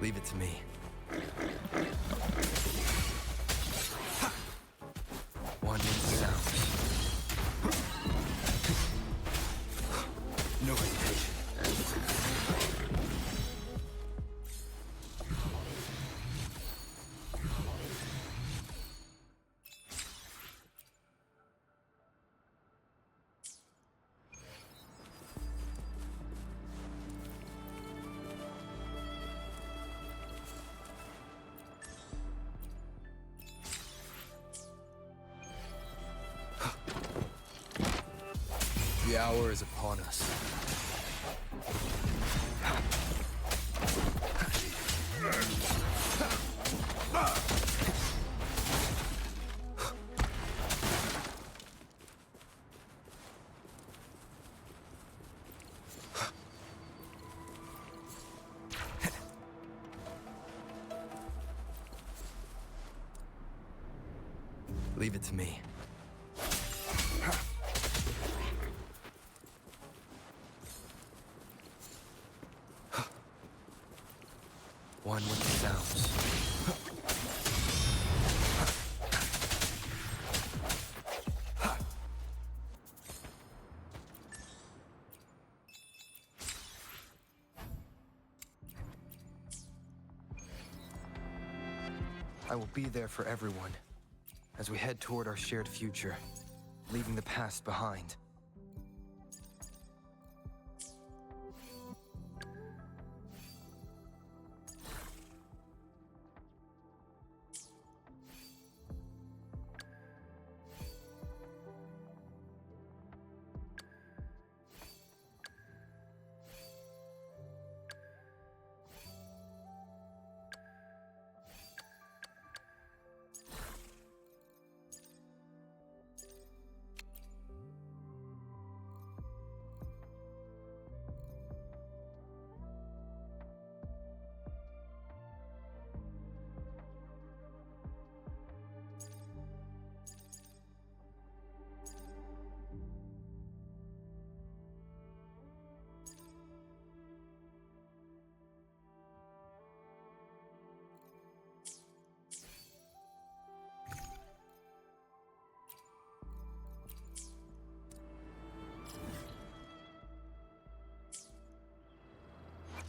Leave it to me. One sounds. No hesitation. The hour is upon us. Leave it to me. One with the sounds. I will be there for everyone as we head toward our shared future, leaving the past behind.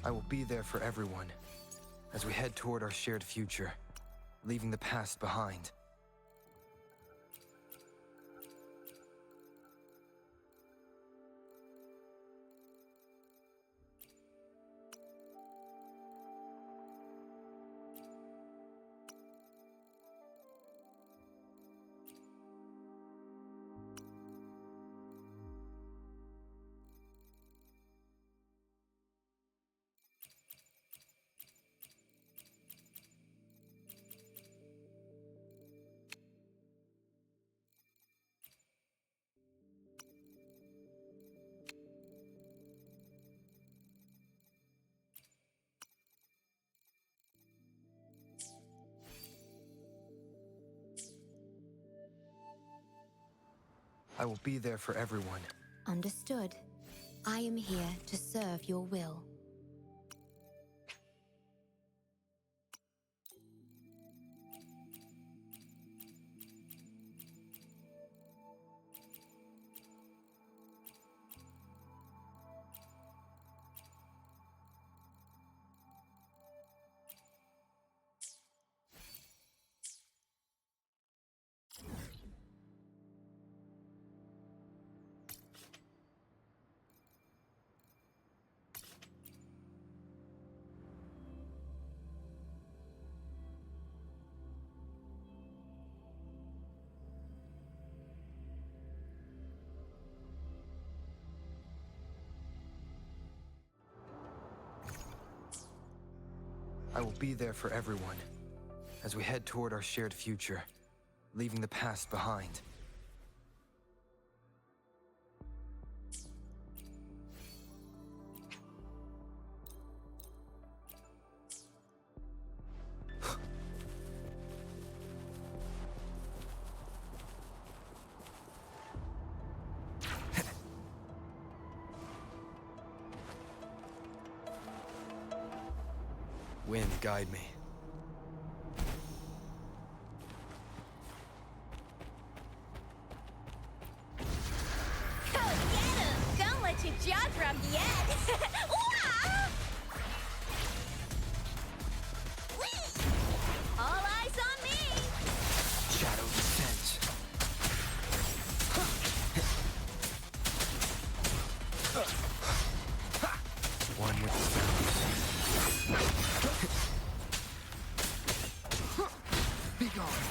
I will be there for everyone as we head toward our shared future, leaving the past behind. I will be there for everyone. Understood. I am here to serve your will. I will be there for everyone as we head toward our shared future, leaving the past behind. Wind, guide me. Go get him! Don't let your jaw drop yet! Wah! All eyes on me! Shadow descends. One with the sounds. Be gone.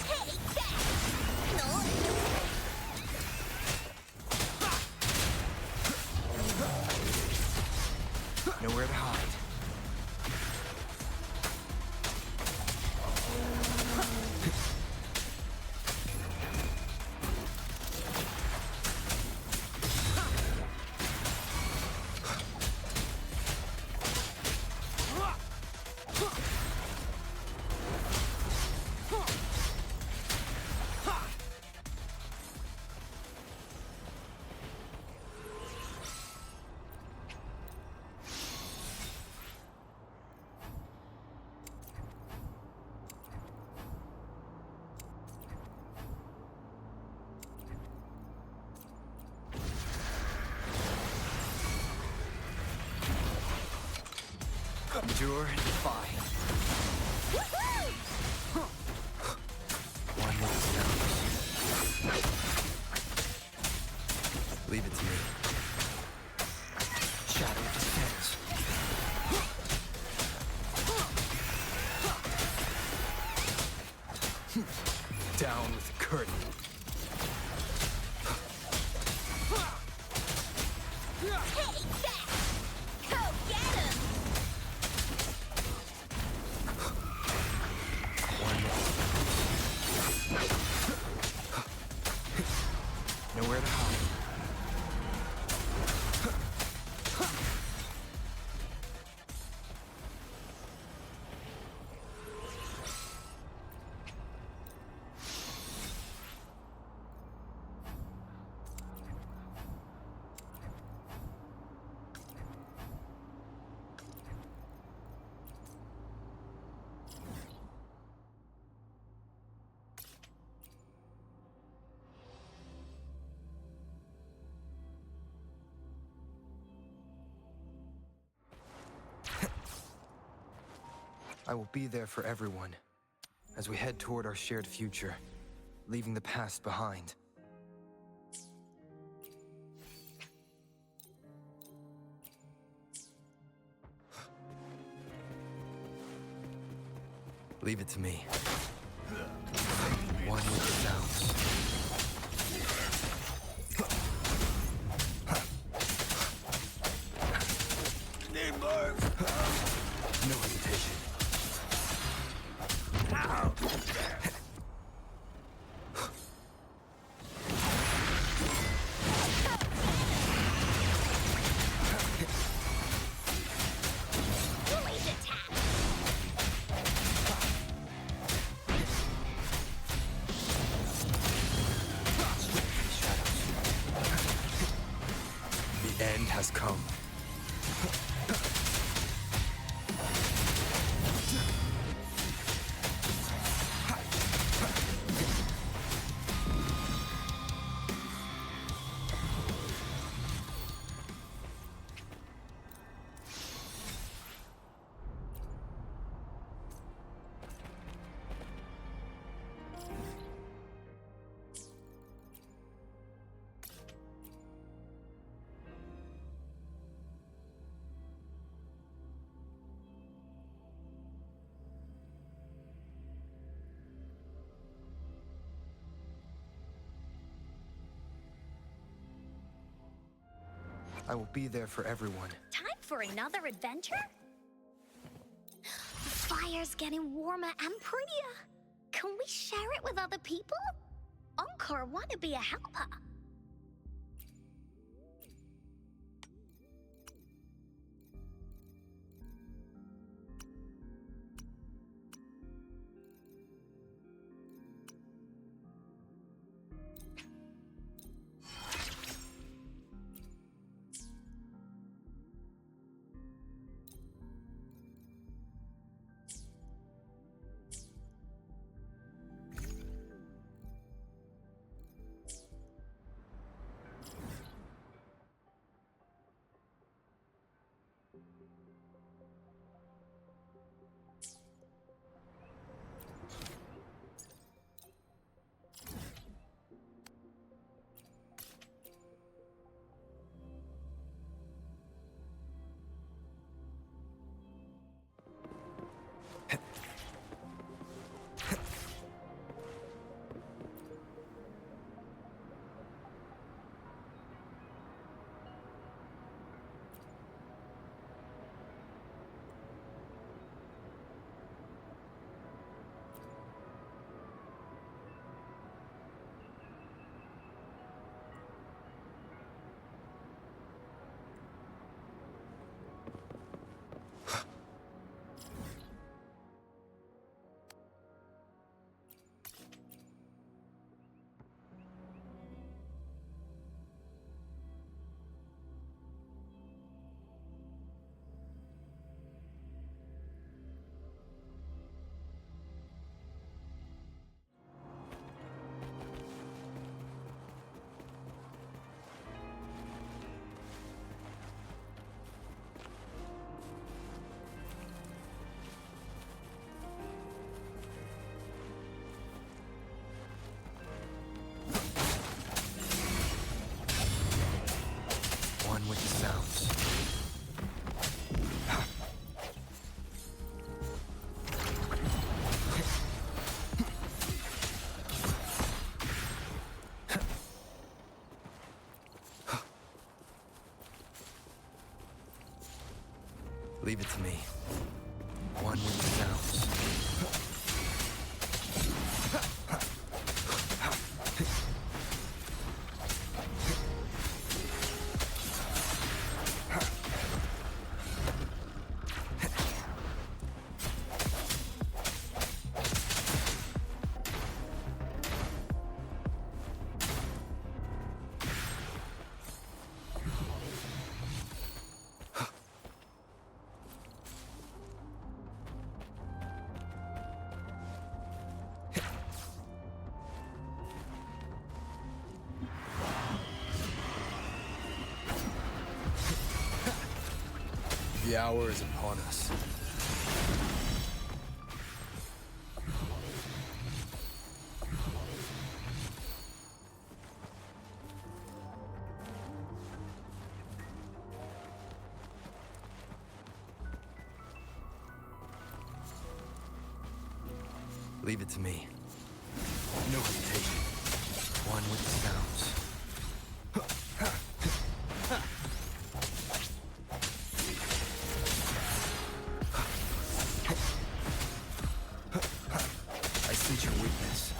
Take that! No! Nowhere to hide. Endure and defy. One with the sounds. Leave it to me. Shadow descends. Down with the curtain. Take that! Go get him! One with the nowhere to hide. I will be there for everyone as we head toward our shared future, leaving the past behind. Leave it to me. One with the sounds. No hesitation. Blaze attack! The end has come. I will be there for everyone. Time for another adventure? The fire's getting warmer and prettier. Can we share it with other people? Encore want to be a helper. Leave it to me. One with the sounds. The hour is upon us. Leave it to me. No hesitation. One with the sounds. I sense your weakness.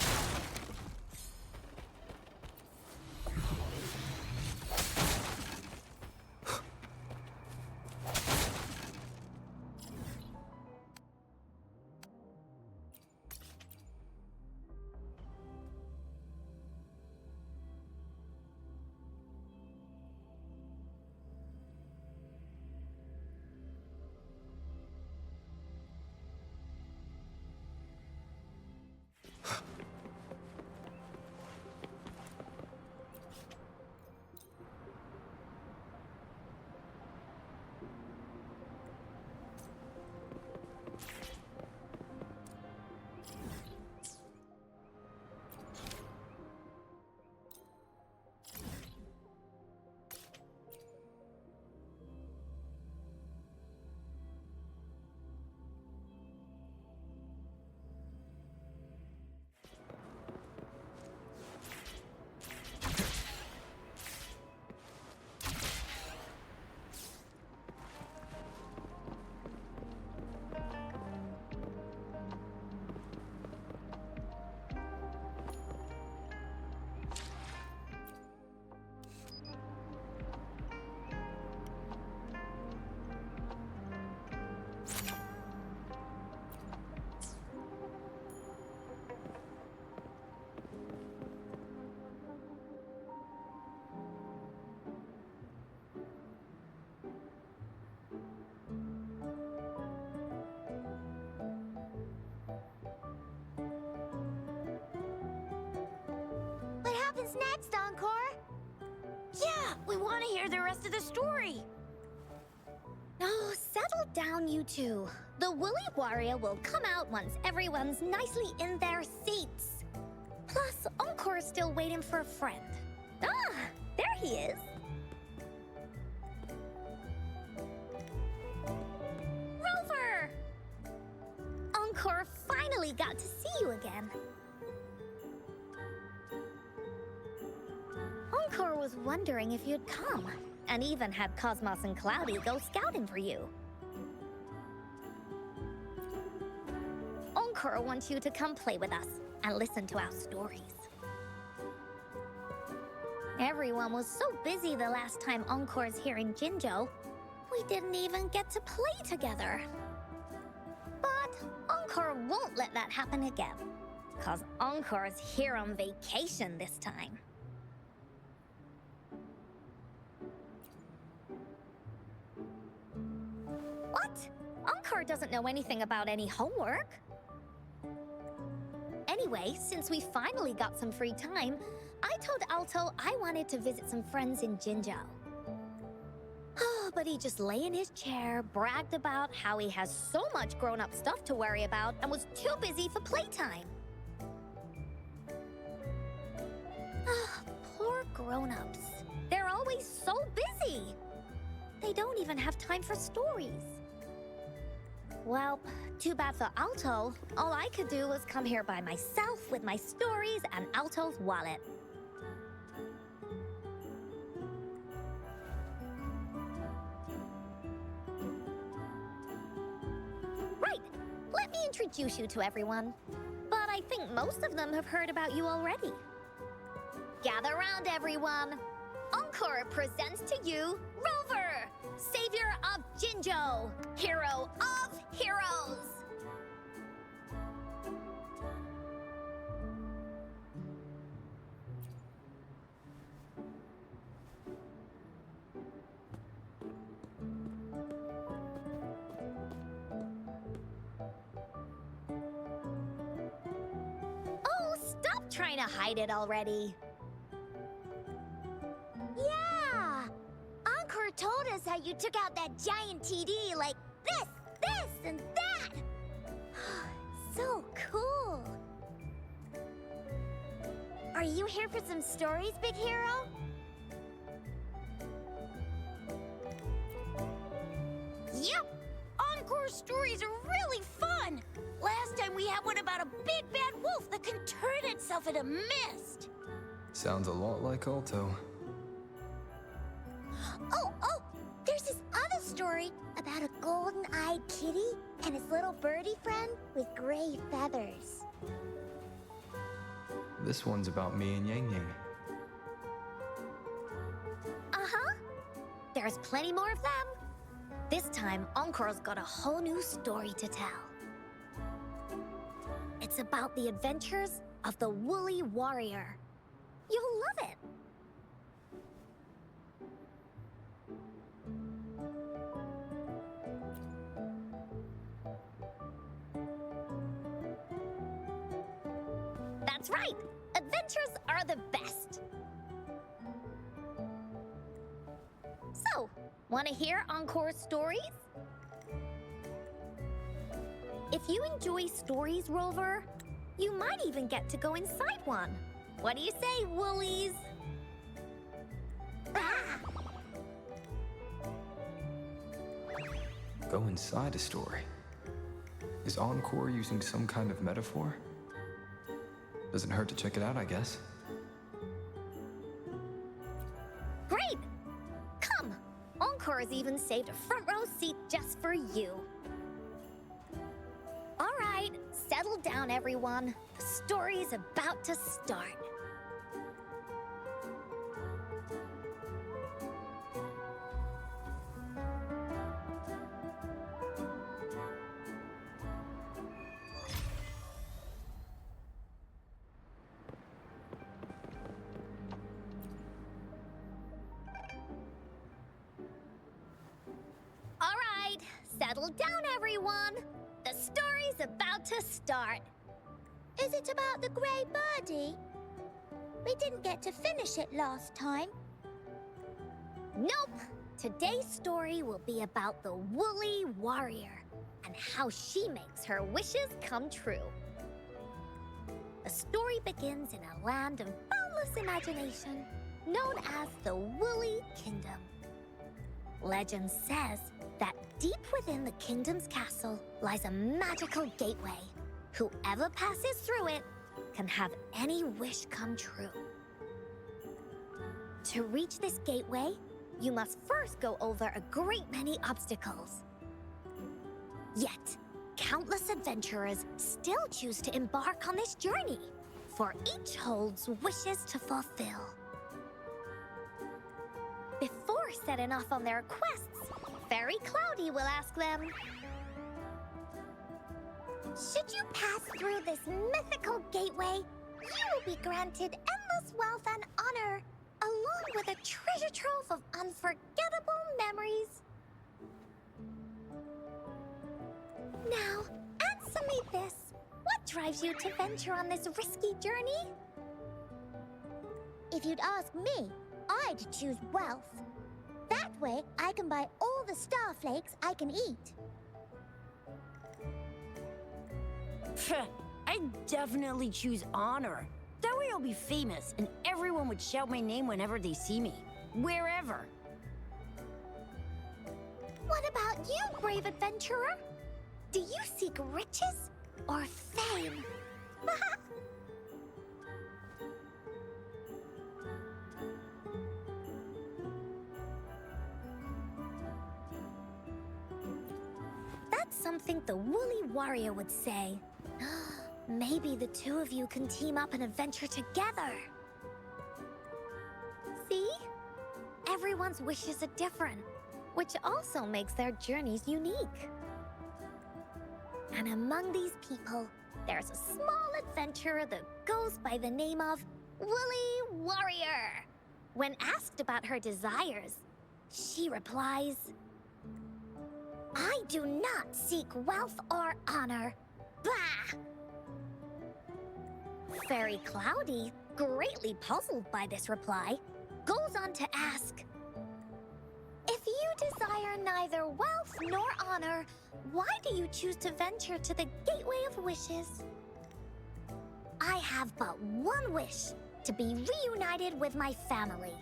What happens next, Encore? Yeah, we want to hear the rest of the story. Oh, settle down, you two. The Woolly Warrior will come out once everyone's nicely in their seats. Plus, Encore is still waiting for a friend. Ah, there he is. Rover! Encore finally got to see you again. Encore was wondering if you'd come, and even had Cosmos and Cloudy go scouting for you. Encore wants you to come play with us and listen to our stories. Everyone was so busy the last time Encore's here in Jinzhou, we didn't even get to play together. But Encore won't let that happen again, 'cause Encore's here on vacation this time. What? Encore doesn't know anything about any homework. Anyway, since we finally got some free time, I told Alto I wanted to visit some friends in Jinzhou. Oh, but he just lay in his chair, bragged about how he has so much grown-up stuff to worry about, and was too busy for playtime. Ah, poor grown-ups. They're always so busy. They don't even have time for stories. Well, too bad for Alto. All I could do was come here by myself with my stories and Alto's wallet. introduce you to everyone. But I think most of them have heard about you already. Gather round, everyone. Encore presents to you Rover, savior of Jinjo, hero of heroes. Oh, stop trying to hide it already. Yeah! Encore told us how you took out that giant TD like this, and that! So cool! Are you here for some stories, big hero? Yep! Encore stories are really fun! Last time we had one about a big bad wolf that can turn itself into mist! Sounds a lot like Alto. Oh, there's this other story about a golden-eyed kitty and his little birdie friend with gray feathers. This one's about me and Yang Yang. Uh-huh. There's plenty more of them. This time, Encore's got a whole new story to tell. It's about the adventures of the Woolly Warrior. You'll love it. That's right! Adventures are the best! So, want to hear Encore's stories? If you enjoy stories, Rover, you might even get to go inside one. What do you say, Woolies? Ah! Go inside a story. Is Encore using some kind of metaphor? Doesn't hurt to check it out, I guess. Great! Come! Encore's even saved a front row seat just for you. All right, settle down, everyone. The story's about to start. All right, settle down, everyone. The story's about to start. Is it about the grey birdie? We didn't get to finish it last time. Nope. Today's story will be about the Woolly Warrior and how she makes her wishes come true. The story begins in a land of boundless imagination known as the Woolly Kingdom. Legend says that deep within the kingdom's castle lies a magical gateway. Whoever passes through it can have any wish come true. To reach this gateway, you must first go over a great many obstacles. Yet, countless adventurers still choose to embark on this journey, for each holds wishes to fulfill. Before setting off on their quests, Fairy Cloudy will ask them, should you pass through this mythical gateway, you will be granted endless wealth and honor, along with a treasure trove of unforgettable memories. Now, answer me this. What drives you to venture on this risky journey? If you'd ask me, I'd choose wealth. That way, I can buy all the starflakes I can eat. I'd definitely choose honor. That way I'll be famous, and everyone would shout my name whenever they see me. Wherever. What about you, brave adventurer? Do you seek riches or fame? That's don't think the Woolly Warrior would say. Maybe the two of you can team up and adventure together. See? Everyone's wishes are different, which also makes their journeys unique. And among these people, there's a small adventurer that goes by the name of Woolly Warrior. When asked about her desires, she replies, I do not seek wealth or honor. Bah! Fairy Cloudy, greatly puzzled by this reply, goes on to ask, if you desire neither wealth nor honor, why do you choose to venture to the Gateway of Wishes? I have but one wish, to be reunited with my family.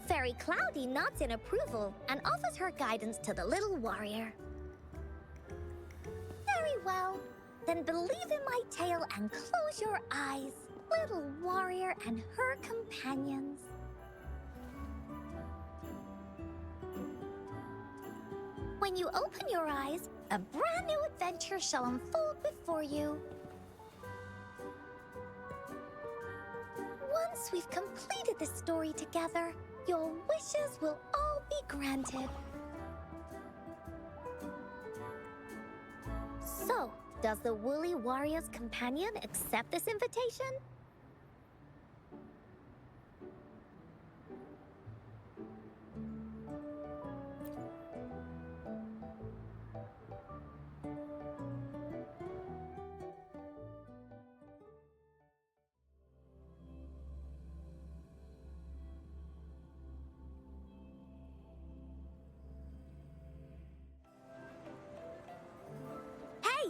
Fairy Cloudy nods in approval and offers her guidance to the little warrior. Very well. Then believe in my tale and close your eyes, little warrior and her companions. When you open your eyes, a brand new adventure shall unfold before you. Once we've completed this story together, your wishes will all be granted. So, does the Woolly Warrior's companion accept this invitation?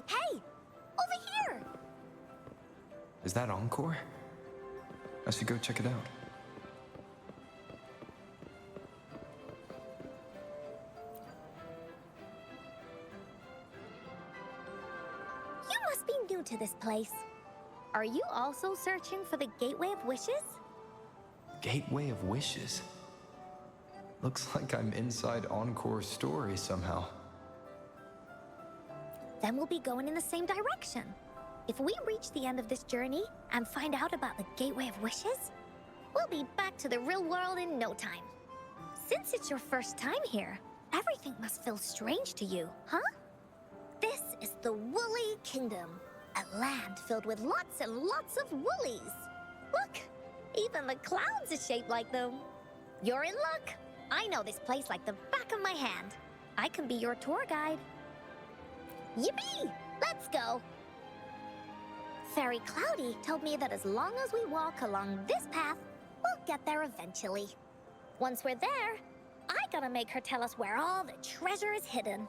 Hey! Over here! Is that Encore? I should go check it out. You must be new to this place. Are you also searching for the Gateway of Wishes? Gateway of Wishes? Looks like I'm inside Encore's story somehow. Then we'll be going in the same direction. If we reach the end of this journey and find out about the Gateway of Wishes, we'll be back to the real world in no time. Since it's your first time here, everything must feel strange to you, huh? This is the Woolly Kingdom, a land filled with lots and lots of woolies. Look, even the clouds are shaped like them. You're in luck. I know this place like the back of my hand. I can be your tour guide. Yippee! Let's go! Fairy Cloudy told me that as long as we walk along this path, we'll get there eventually. Once we're there, I gotta make her tell us where all the treasure is hidden.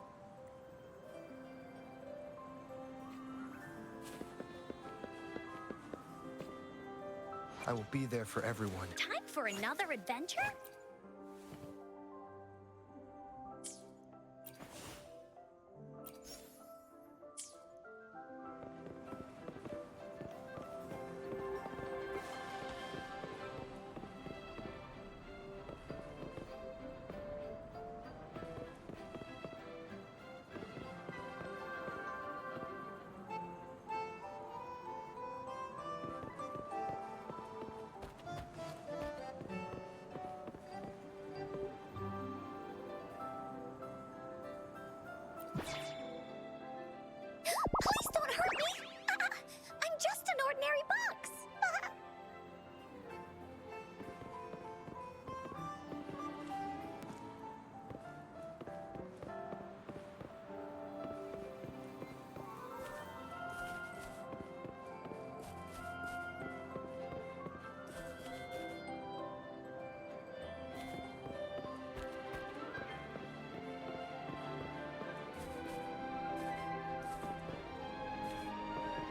I will be there for everyone. Time for another adventure? Please don't hurt me! I'm just an ordinary box!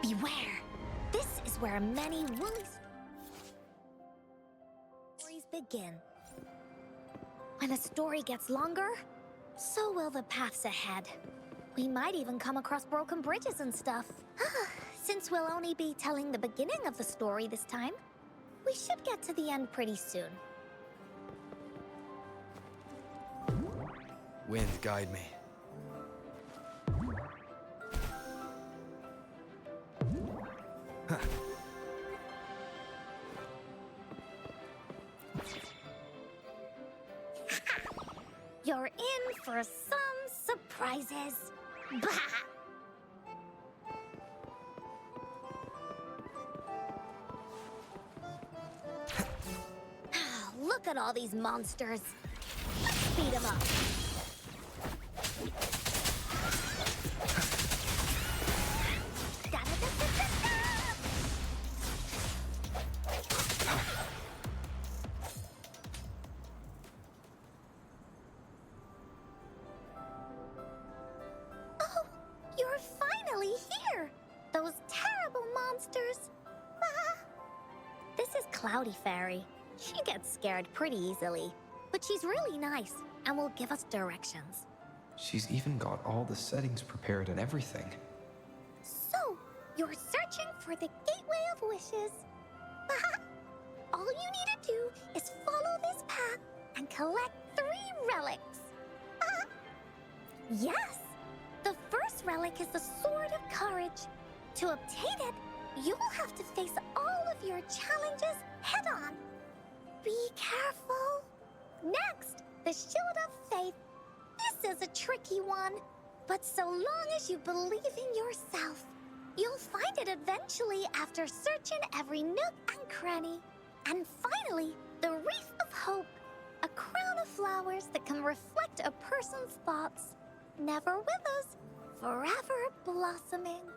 Beware! This is where many woolly stories begin. When a story gets longer, so will the paths ahead. We might even come across broken bridges and stuff. Since we'll only be telling the beginning of the story this time, we should get to the end pretty soon. Wind, guide me. You're in for some surprises. Bah! Look at all these monsters. Let's speed them up. Da-da-da-da-da-da! Oh, you're finally here! Those terrible monsters! Ah. This is Cloudy Fairy. She gets scared pretty easily, but she's really nice and will give us directions. She's even got all the settings prepared and everything. So, you're searching for the Gateway of Wishes. All you need to do is follow this path and collect 3 relics. Yes! The first relic is the Sword of Courage. To obtain it, you will have to face all of your challenges head-on. Be careful. Next, the Shield of Faith. This is a tricky one, but so long as you believe in yourself, you'll find it eventually after searching every nook and cranny. And finally, the Wreath of Hope, a crown of flowers that can reflect a person's thoughts. Never withers, forever blossoming.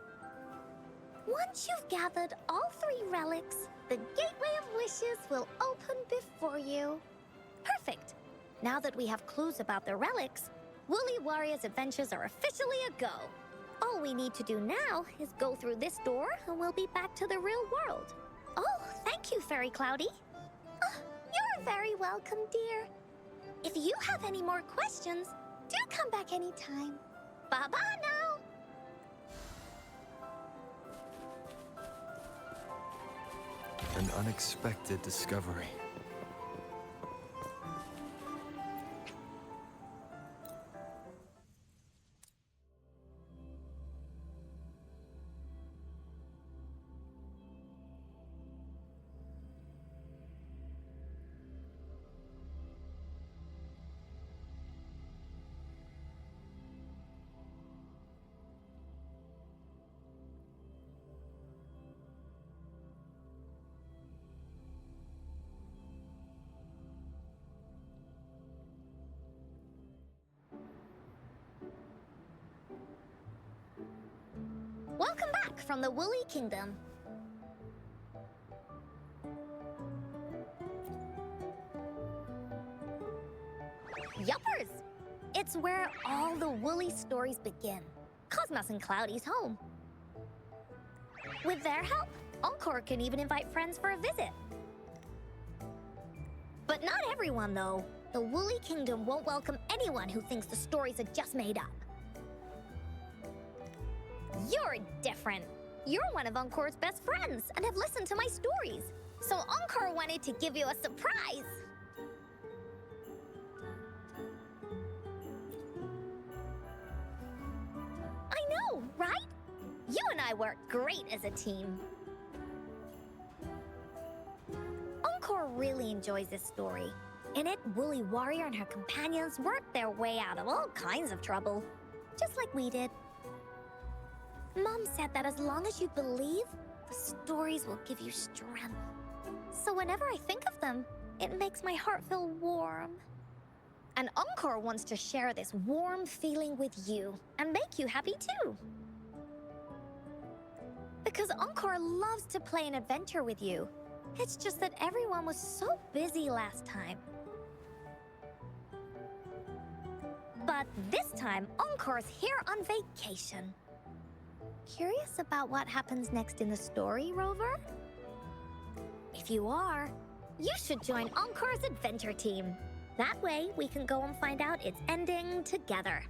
Once you've gathered all 3 relics, the Gateway of Wishes will open before you. Perfect. Now that we have clues about the relics, Woolly Warrior's adventures are officially a go. All we need to do now is go through this door and we'll be back to the real world. Oh, thank you, Fairy Cloudy. You're very welcome, dear. If you have any more questions, do come back anytime. Bye-bye now. An unexpected discovery. Welcome back from the Woolly Kingdom. Yuppers! It's where all the Woolly stories begin. Cosmos and Cloudy's home. With their help, Encore can even invite friends for a visit. But not everyone, though. The Woolly Kingdom won't welcome anyone who thinks the stories are just made up. You're different. You're one of Encore's best friends and have listened to my stories. So Encore wanted to give you a surprise. I know, right? You and I work great as a team. Encore really enjoys this story. In it, Woolly Warrior and her companions work their way out of all kinds of trouble, just like we did. Mom said that as long as you believe, the stories will give you strength. So whenever I think of them, it makes my heart feel warm. And Encore wants to share this warm feeling with you and make you happy too. Because Encore loves to play an adventure with you. It's just that everyone was so busy last time. But this time, Encore's here on vacation. Curious about what happens next in the story, Rover? If you are, you should join Encore's adventure team. That way, we can go and find out its ending together.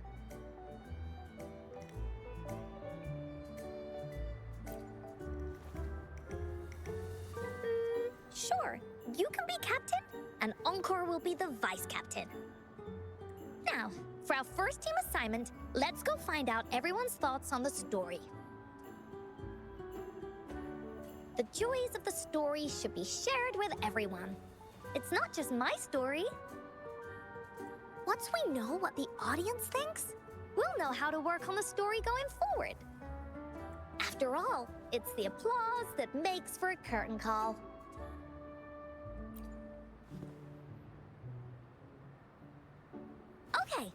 Sure, you can be captain, and Encore will be the vice captain. Now, for our first team assignment, let's go find out everyone's thoughts on the story. The joys of the story should be shared with everyone. It's not just my story. Once we know what the audience thinks, we'll know how to work on the story going forward. After all, it's the applause that makes for a curtain call. Okay,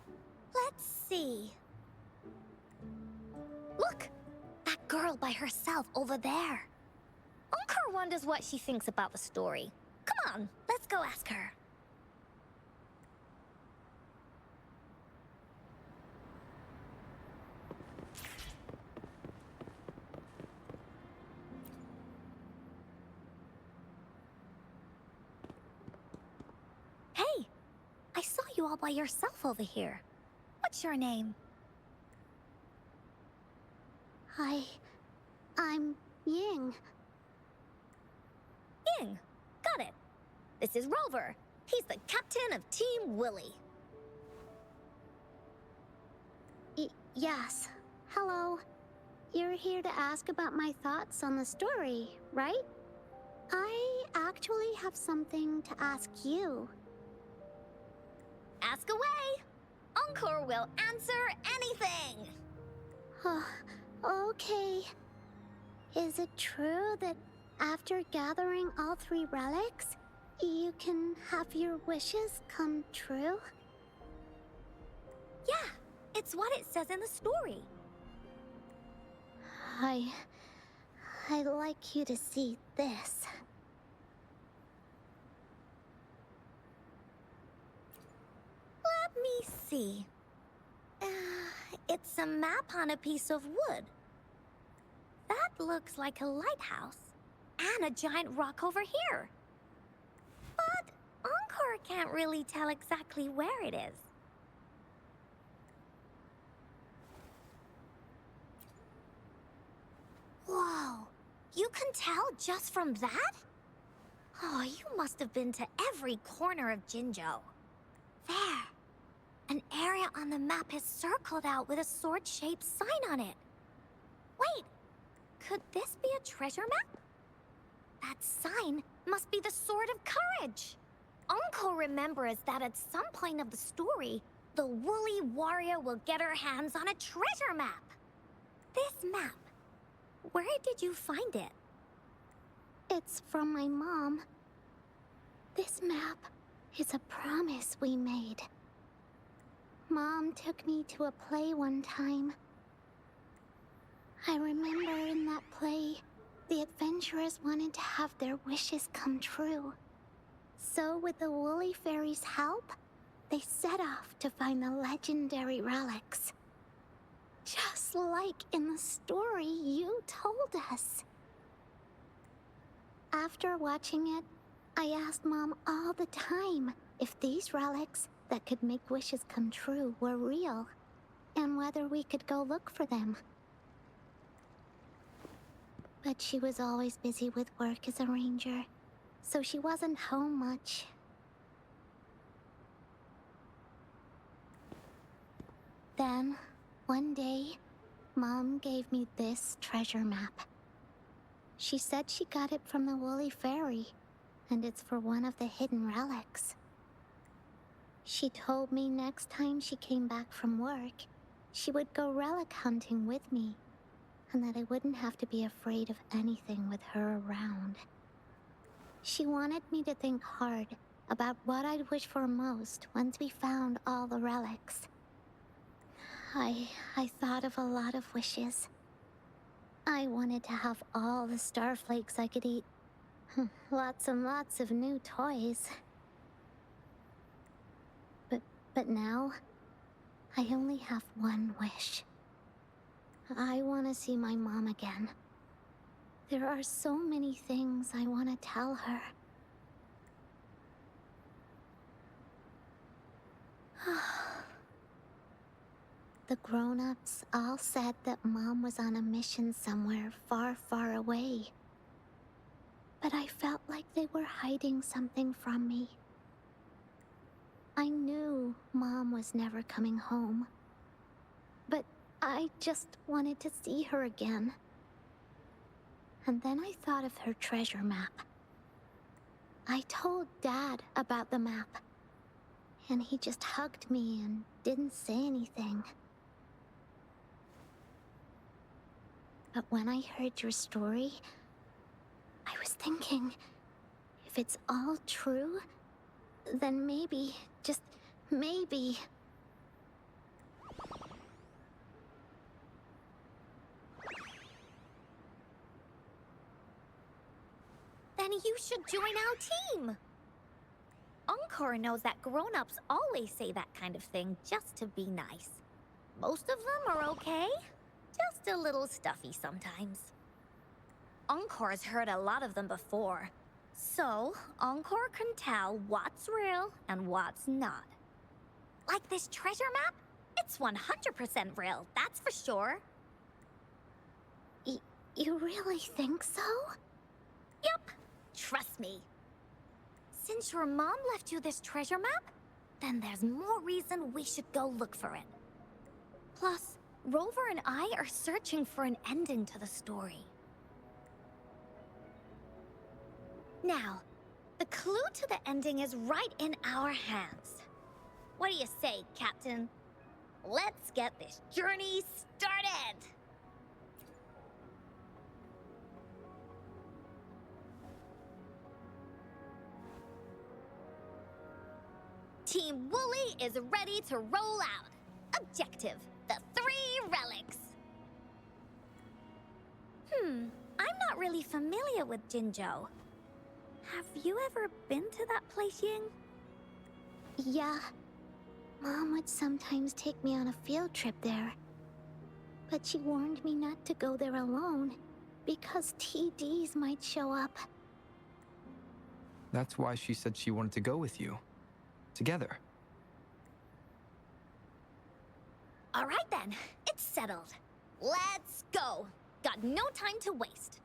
let's see. Look, that girl by herself over there. Encore wonders what she thinks about the story. Come on, let's go ask her. Hey, I saw you all by yourself over here. What's your name? I'm Ying. Ying. Got it. This is Rover. He's the captain of Team Willy. Yes. Hello. You're here to ask about my thoughts on the story, right? I actually have something to ask you. Ask away. Encore will answer anything. Okay. Is it true that after gathering all 3 relics, you can have your wishes come true? Yeah, it's what it says in the story. I'd like you to see this. Let me see. It's a map on a piece of wood. That looks like a lighthouse. And a giant rock over here. But Encore can't really tell exactly where it is. Whoa, you can tell just from that? Oh, you must have been to every corner of Jinzhou. There. An area on the map is circled out with a sword-shaped sign on it. Wait, could this be a treasure map? That sign must be the Sword of Courage. Encore remembers that at some point of the story, the woolly warrior will get her hands on a treasure map. This map, where did you find it? It's from my mom. This map is a promise we made. Mom took me to a play one time. I remember in that play, the adventurers wanted to have their wishes come true. So with the Woolly Fairy's help, they set off to find the legendary relics. Just like in the story you told us. After watching it, I asked Mom all the time if these relics that could make wishes come true were real, and whether we could go look for them. But she was always busy with work as a ranger, so she wasn't home much. Then, one day, Mom gave me this treasure map. She said she got it from the Woolly Fairy, and it's for one of the hidden relics. She told me next time she came back from work, she would go relic hunting with me, and that I wouldn't have to be afraid of anything with her around. She wanted me to think hard about what I'd wish for most once we found all the relics. I thought of a lot of wishes. I wanted to have all the starflakes I could eat. Lots and lots of new toys. But now, I only have one wish. I want to see my mom again. There are so many things I want to tell her. The grown-ups all said that Mom was on a mission somewhere far, far away. But I felt like they were hiding something from me. I knew Mom was never coming home. But I just wanted to see her again. And then I thought of her treasure map. I told Dad about the map, and he just hugged me and didn't say anything. But when I heard your story, I was thinking, if it's all true, then maybe, just maybe... Then you should join our team. Encore knows that grown-ups always say that kind of thing just to be nice. Most of them are okay, just a little stuffy sometimes. Encore's heard a lot of them before, so Encore can tell what's real and what's not. Like this treasure map? It's 100% real, that's for sure. You really think so? Yup, trust me. Since your mom left you this treasure map, then there's more reason we should go look for it. Plus, Rover and I are searching for an ending to the story. Now, the clue to the ending is right in our hands. What do you say, Captain? Let's get this journey started! Team Wooly is ready to roll out. Objective, the 3 relics. I'm not really familiar with Jinzhou. Have you ever been to that place, Ying? Yeah. Mom would sometimes take me on a field trip there. But she warned me not to go there alone, because TDs might show up. That's why she said she wanted to go with you. Together. All right then, it's settled. Let's go. Got no time to waste.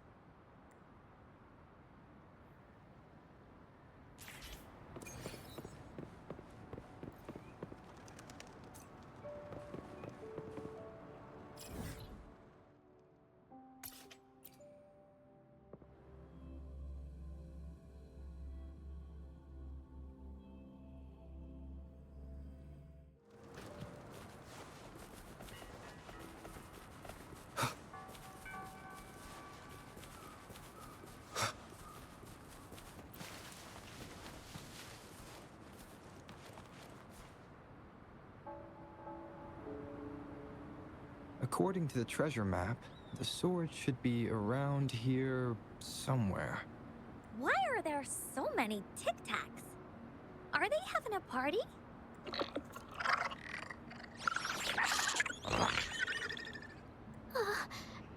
According to the treasure map, the sword should be around here somewhere. Why are there so many Tic Tacs? Are they having a party?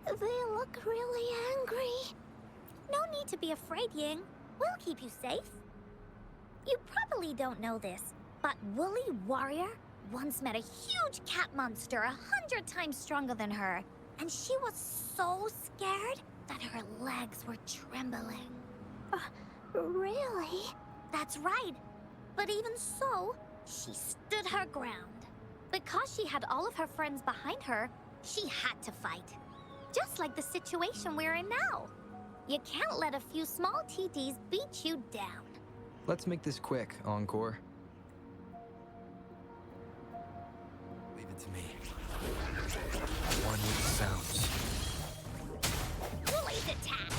They look really angry. No need to be afraid, Ying. We'll keep you safe. You probably don't know this, but Woolly Warrior once met a huge cat monster 100 times stronger than her, and she was so scared that her legs were trembling. Really? That's right. But even so, she stood her ground. Because she had all of her friends behind her, she had to fight. Just like the situation we're in now. You can't let a few small TTs beat you down. Let's make this quick, Encore. Leave it to me. One with the sounds. Woolly's attack!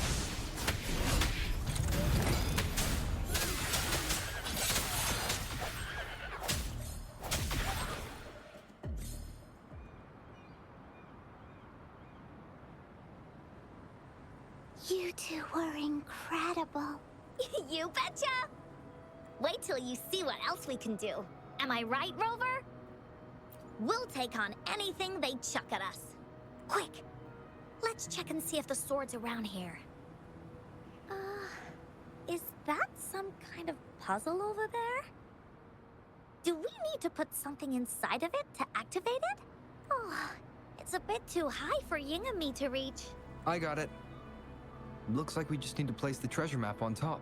You two were incredible. You betcha! Wait till you see what else we can do. Am I right, Rover? We'll take on anything they chuck at us. Quick! Let's check and see if the sword's around here. Is that some kind of puzzle over there? Do we need to put something inside of it to activate it? Oh, it's a bit too high for Ying and me to reach. I got it. Looks like we just need to place the treasure map on top.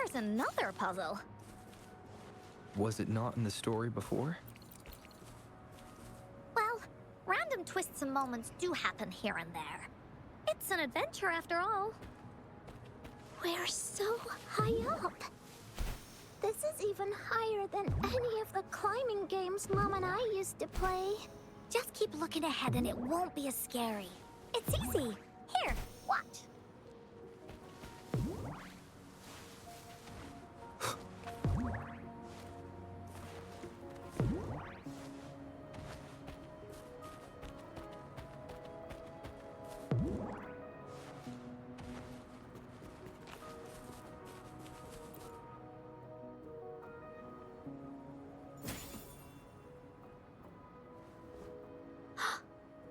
There's another puzzle. Was it not in the story before? Well, random twists and moments do happen here and there. It's an adventure after all. We're so high up. This is even higher than any of the climbing games Mom and I used to play. Just keep looking ahead and it won't be as scary. It's easy. Here, watch.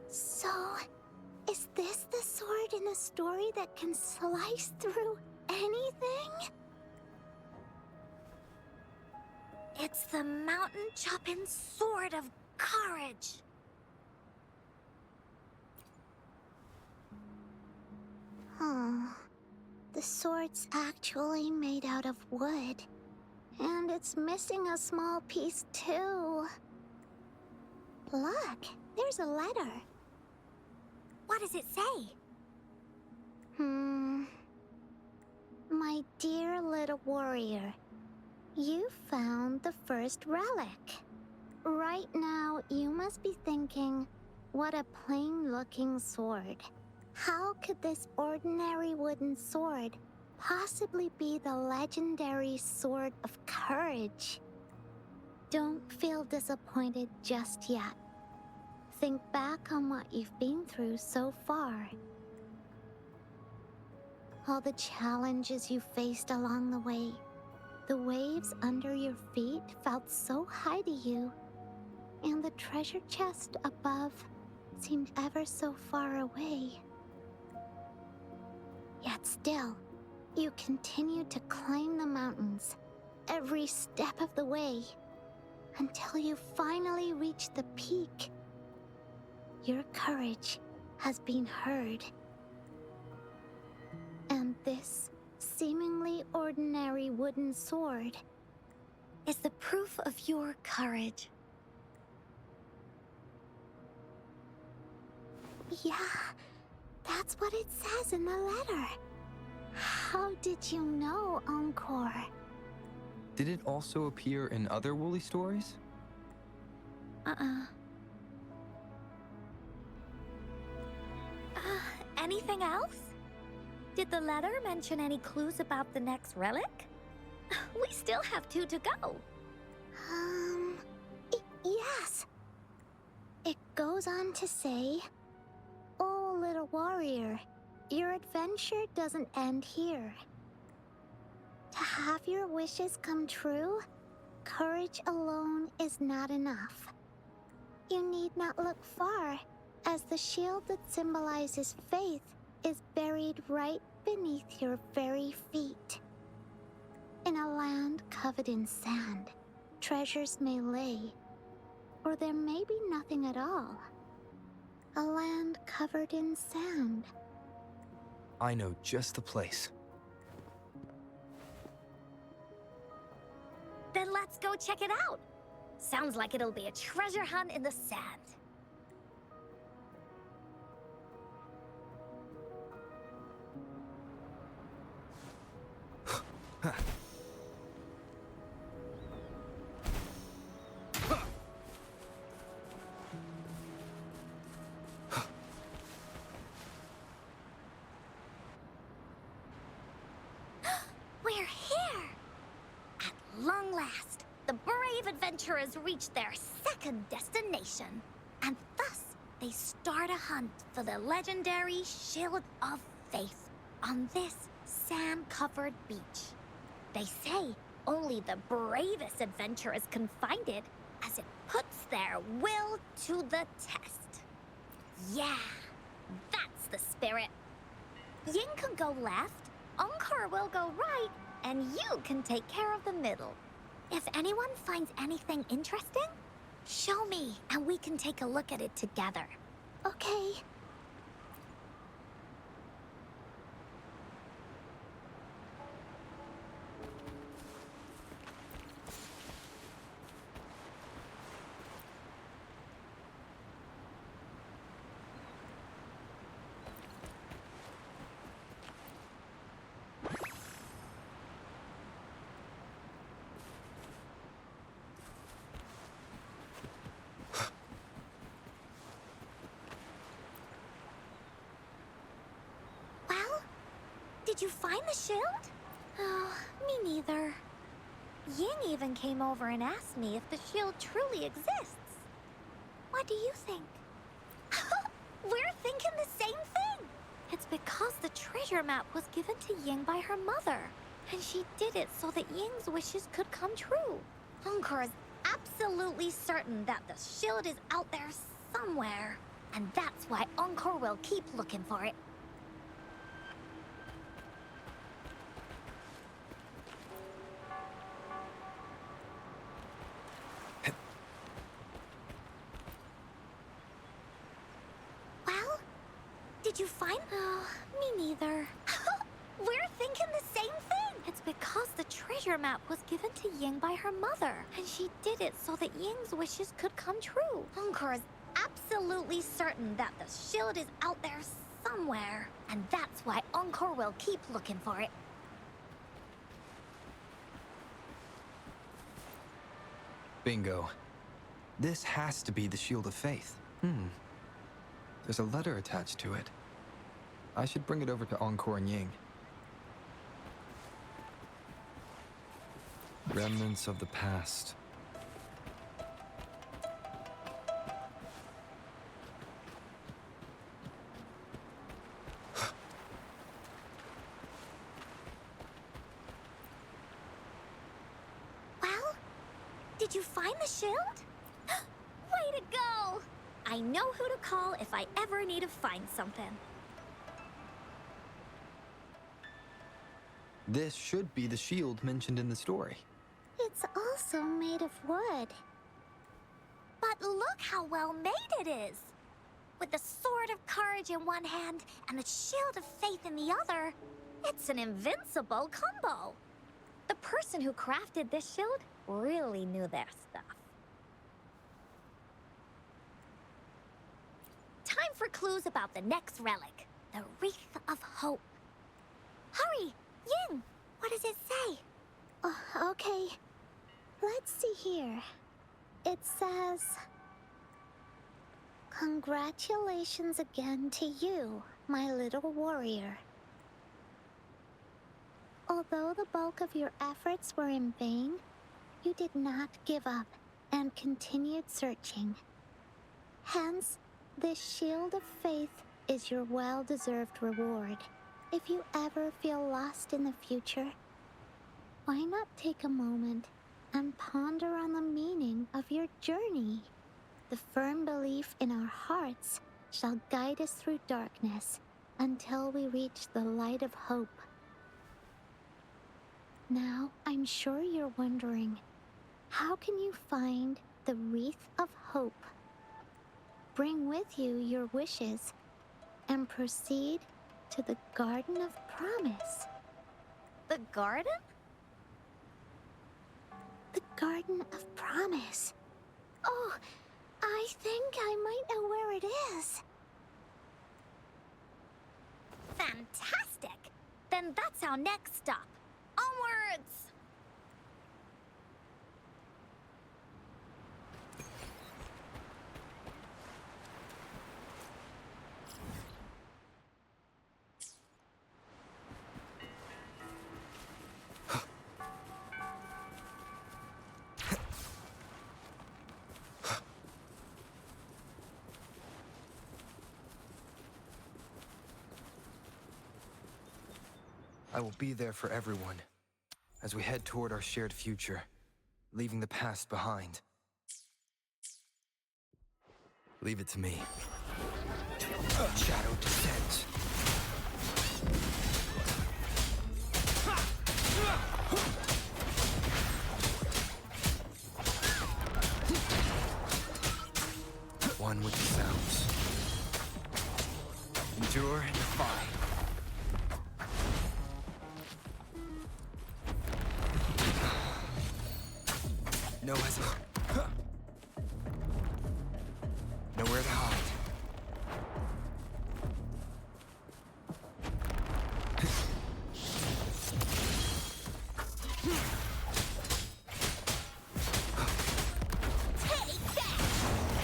So, is this the sword in the story that can slice through anything? It's the mountain-chopping sword of courage. Huh. The sword's actually made out of wood. And it's missing a small piece too. Look, there's a letter. What does it say? My dear little warrior, you found the first relic. Right now, you must be thinking, what a plain-looking sword. How could this ordinary wooden sword possibly be the legendary sword of courage? Don't feel disappointed just yet. Think back on what you've been through so far. All the challenges you faced along the way. The waves under your feet felt so high to you, and the treasure chest above seemed ever so far away. Yet still, you continued to climb the mountains, every step of the way, until you finally reached the peak. Your courage has been heard. And this seemingly ordinary wooden sword Is the proof of your courage. Yeah, that's what it says in the letter. How did you know, Encore? Did it also appear in other Woolly stories? Anything else? Did the letter mention any clues about the next relic? We still have 2 to go. Yes. It goes on to say, "Oh, little warrior, your adventure doesn't end here. To have your wishes come true, courage alone is not enough. You need not look far, as the shield that symbolizes faith is buried right beneath your very feet. In a land covered in sand, treasures may lay, or there may be nothing at all. A land covered in sand." I know just the place. Then let's go check it out. Sounds like it'll be a treasure hunt in the sand. We're here! At long last, the brave adventurers reach their second destination. And thus, they start a hunt for the legendary Shield of Faith on this sand-covered beach. They say only the bravest adventurers can find it, as it puts their will to the test. Yeah, that's the spirit. Yin can go left, Encore will go right, and you can take care of the middle. If anyone finds anything interesting, show me, and we can take a look at it together. Okay. Did you find the shield? Oh, me neither. Ying even came over and asked me if the shield truly exists. What do you think? We're thinking the same thing! It's because the treasure map was given to Ying by her mother, and she did it so that Ying's wishes could come true. Encore is absolutely certain that the shield is out there somewhere, and that's why Encore will keep looking for it. Well, did you find... Oh, me neither. We're thinking the same thing! It's because the treasure map was given to Ying by her mother, and she did it so that Ying's wishes could come true. Encore is absolutely certain that the shield is out there somewhere, and that's why Encore will keep looking for it. Bingo. This has to be the Shield of Faith. There's a letter attached to it. I should bring it over to Encore and Ying. Remnants of the past. Well, did you find the shield? Way to go! I know who to call if I ever need to find something. This should be the shield mentioned in the story. It's also made of wood. But look how well made it is! With the sword of courage in one hand and the shield of faith in the other, it's an invincible combo. The person who crafted this shield really knew their stuff. Time for clues about the next relic, the Wreath of Hope. Hurry, Ying! What does it say? Okay. Let's see here. It says... Congratulations again to you, my little warrior. Although the bulk of your efforts were in vain, you did not give up and continued searching. Hence, this shield of faith is your well-deserved reward. If you ever feel lost in the future, why not take a moment and ponder on the meaning of your journey? The firm belief in our hearts shall guide us through darkness until we reach the light of hope. Now, I'm sure you're wondering, how can you find the Wreath of Hope? Bring with you your wishes and proceed to the Garden of Promise. The garden? The Garden of Promise. Oh, I think I might know where it is. Fantastic! Then that's our next stop. Onwards! I will be there for everyone as we head toward our shared future, leaving the past behind. Leave it to me. Shadow descends. One with the sounds. Endure and defy. No hesitation. Nowhere to hide. Take that!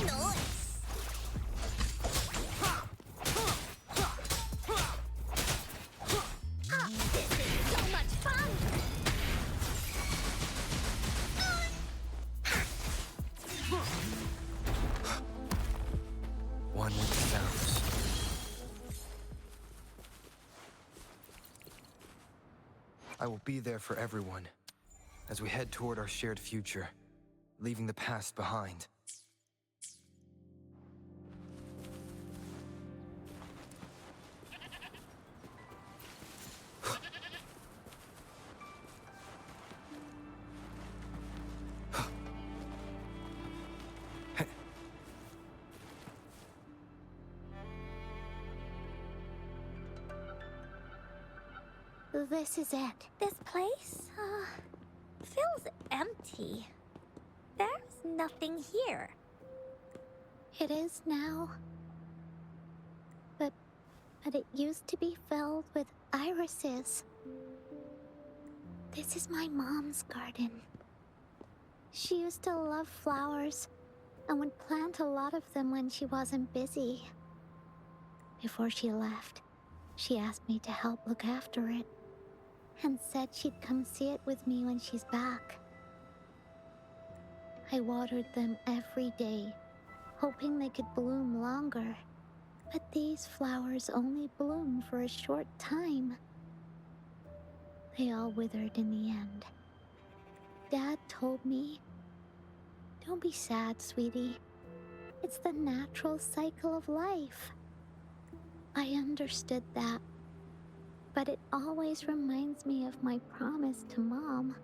Nice! One with the sounds. I will be there for everyone as we head toward our shared future, leaving the past behind. This is it. This place, feels empty. There's nothing here. It is now. But it used to be filled with irises. This is my mom's garden. She used to love flowers and would plant a lot of them when she wasn't busy. Before she left, she asked me to help look after it and said she'd come see it with me when she's back. I watered them every day, hoping they could bloom longer. But these flowers only bloom for a short time. They all withered in the end. Dad told me, "Don't be sad, sweetie. It's the natural cycle of life." I understood that, but it always reminds me of my promise to Mom.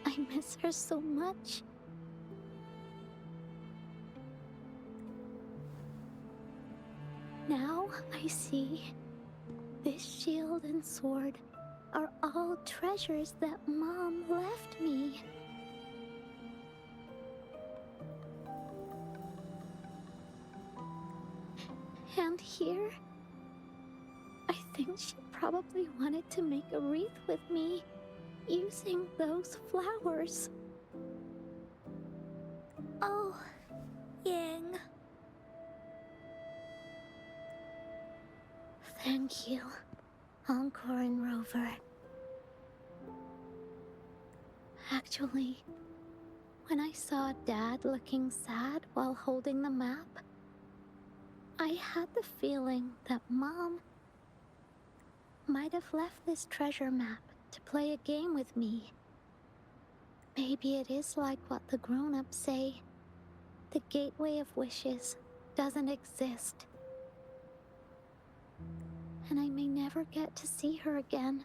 I miss her so much. Now I see this shield and sword are all treasures that Mom left me. And here, I think she probably wanted to make a wreath with me using those flowers. Oh, Ying. Thank you, Encore and Rover. Actually, when I saw Dad looking sad while holding the map, I had the feeling that Mom might have left this treasure map to play a game with me. Maybe it is like what the grown-ups say. The gateway of wishes doesn't exist. And I may never get to see her again,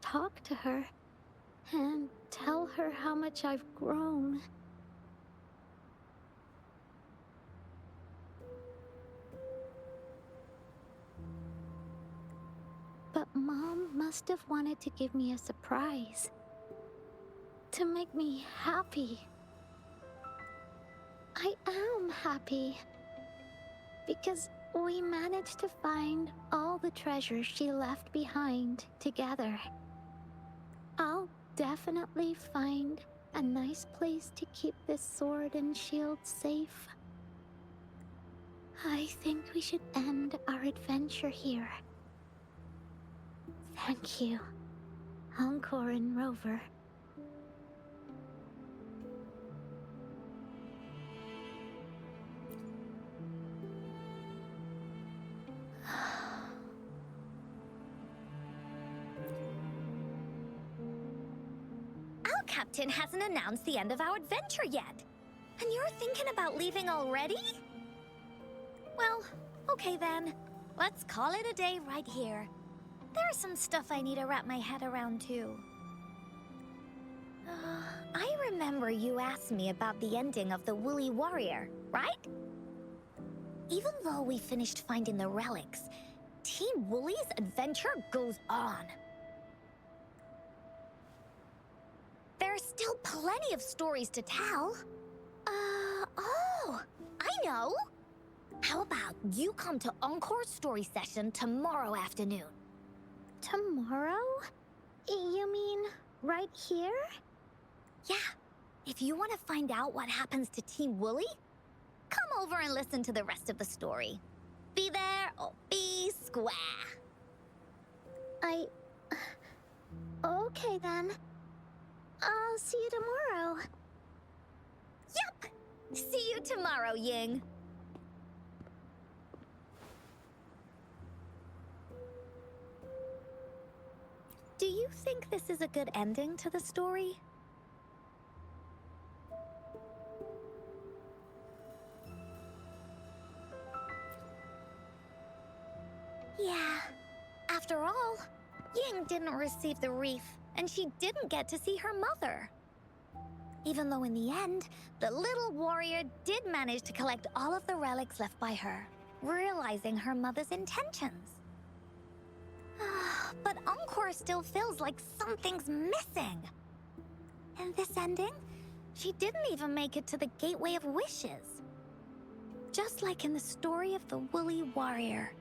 talk to her, and tell her how much I've grown. But Mom must have wanted to give me a surprise. To make me happy. I am happy. Because we managed to find all the treasures she left behind together. I'll definitely find a nice place to keep this sword and shield safe. I think we should end our adventure here. Thank you, Encore and Rover. Our captain hasn't announced the end of our adventure yet. And you're thinking about leaving already? Well, okay then. Let's call it a day right here. There's some stuff I need to wrap my head around too. I remember you asked me about the ending of the Woolly Warrior, right? Even though we finished finding the relics, Team Woolly's adventure goes on. There's still plenty of stories to tell. Oh, I know! How about you come to Encore's story session tomorrow afternoon? Tomorrow? You mean right here? Yeah, if you want to find out what happens to Team Woolly, come over and listen to the rest of the story. Be there or be square. Okay then. I'll see you tomorrow. Yup! See you tomorrow, Ying. Do you think this is a good ending to the story? Yeah. After all, Ying didn't receive the wreath, and she didn't get to see her mother. Even though in the end, the little warrior did manage to collect all of the relics left by her, realizing her mother's intentions. But Encore still feels like something's missing. In this ending, she didn't even make it to the Gateway of Wishes. Just like in the story of the Woolly Warrior.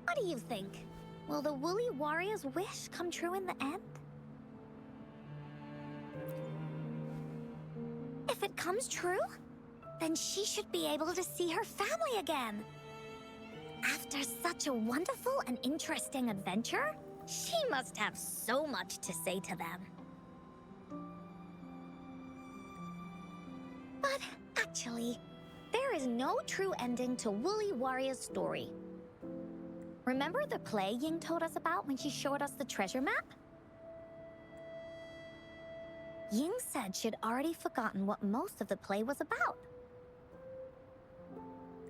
What do you think? Will the Woolly Warrior's wish come true in the end? If it comes true, then she should be able to see her family again. After such a wonderful and interesting adventure, she must have so much to say to them. But actually, there is no true ending to Woolly Warrior's story. Remember the play Ying told us about when she showed us the treasure map? Ying said she'd already forgotten what most of the play was about.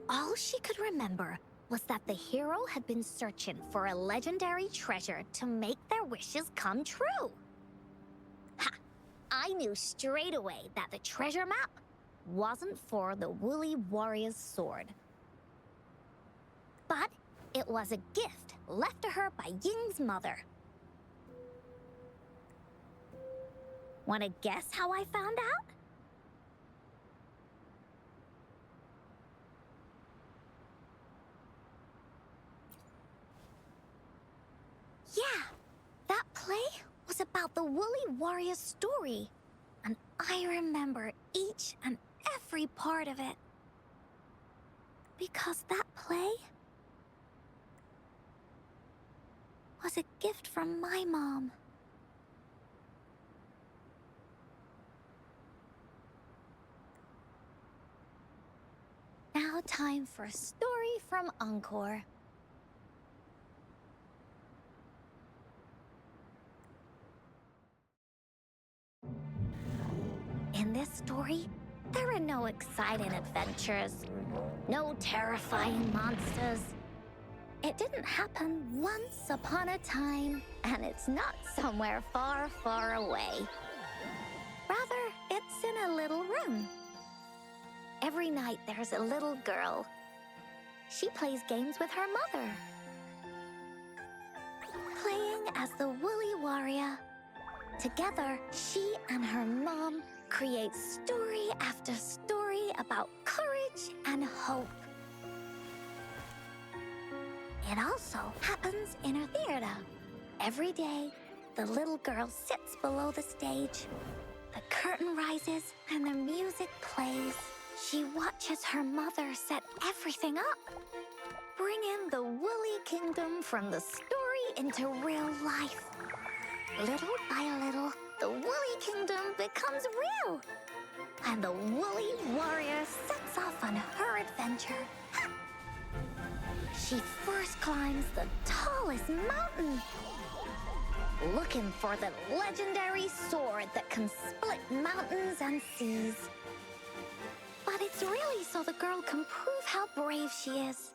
All she could remember was that the hero had been searching for a legendary treasure to make their wishes come true. Ha! I knew straight away that the treasure map wasn't for the Woolly Warrior's sword. But it was a gift left to her by Ying's mother. Want to guess how I found out? Yeah, that play was about the Woolly Warrior's story, and I remember each and every part of it. Because that play was a gift from my mom. Now time for a story from Encore. In this story, there are no exciting adventures, no terrifying monsters. It didn't happen once upon a time, and it's not somewhere far, far away. Rather, it's in a little room. Every night there's a little girl. She plays games with her mother. Playing as the Woolly Warrior. Together, she and her mom create story after story about courage and hope. It also happens in her theater. Every day, the little girl sits below the stage. The curtain rises and the music plays. She watches her mother set everything up, bringing the Woolly Kingdom from the story into real life. Little by little, the Woolly Kingdom becomes real, and the Woolly Warrior sets off on her adventure. Ha! She first climbs the tallest mountain, looking for the legendary sword that can split mountains and seas. But it's really so the girl can prove how brave she is.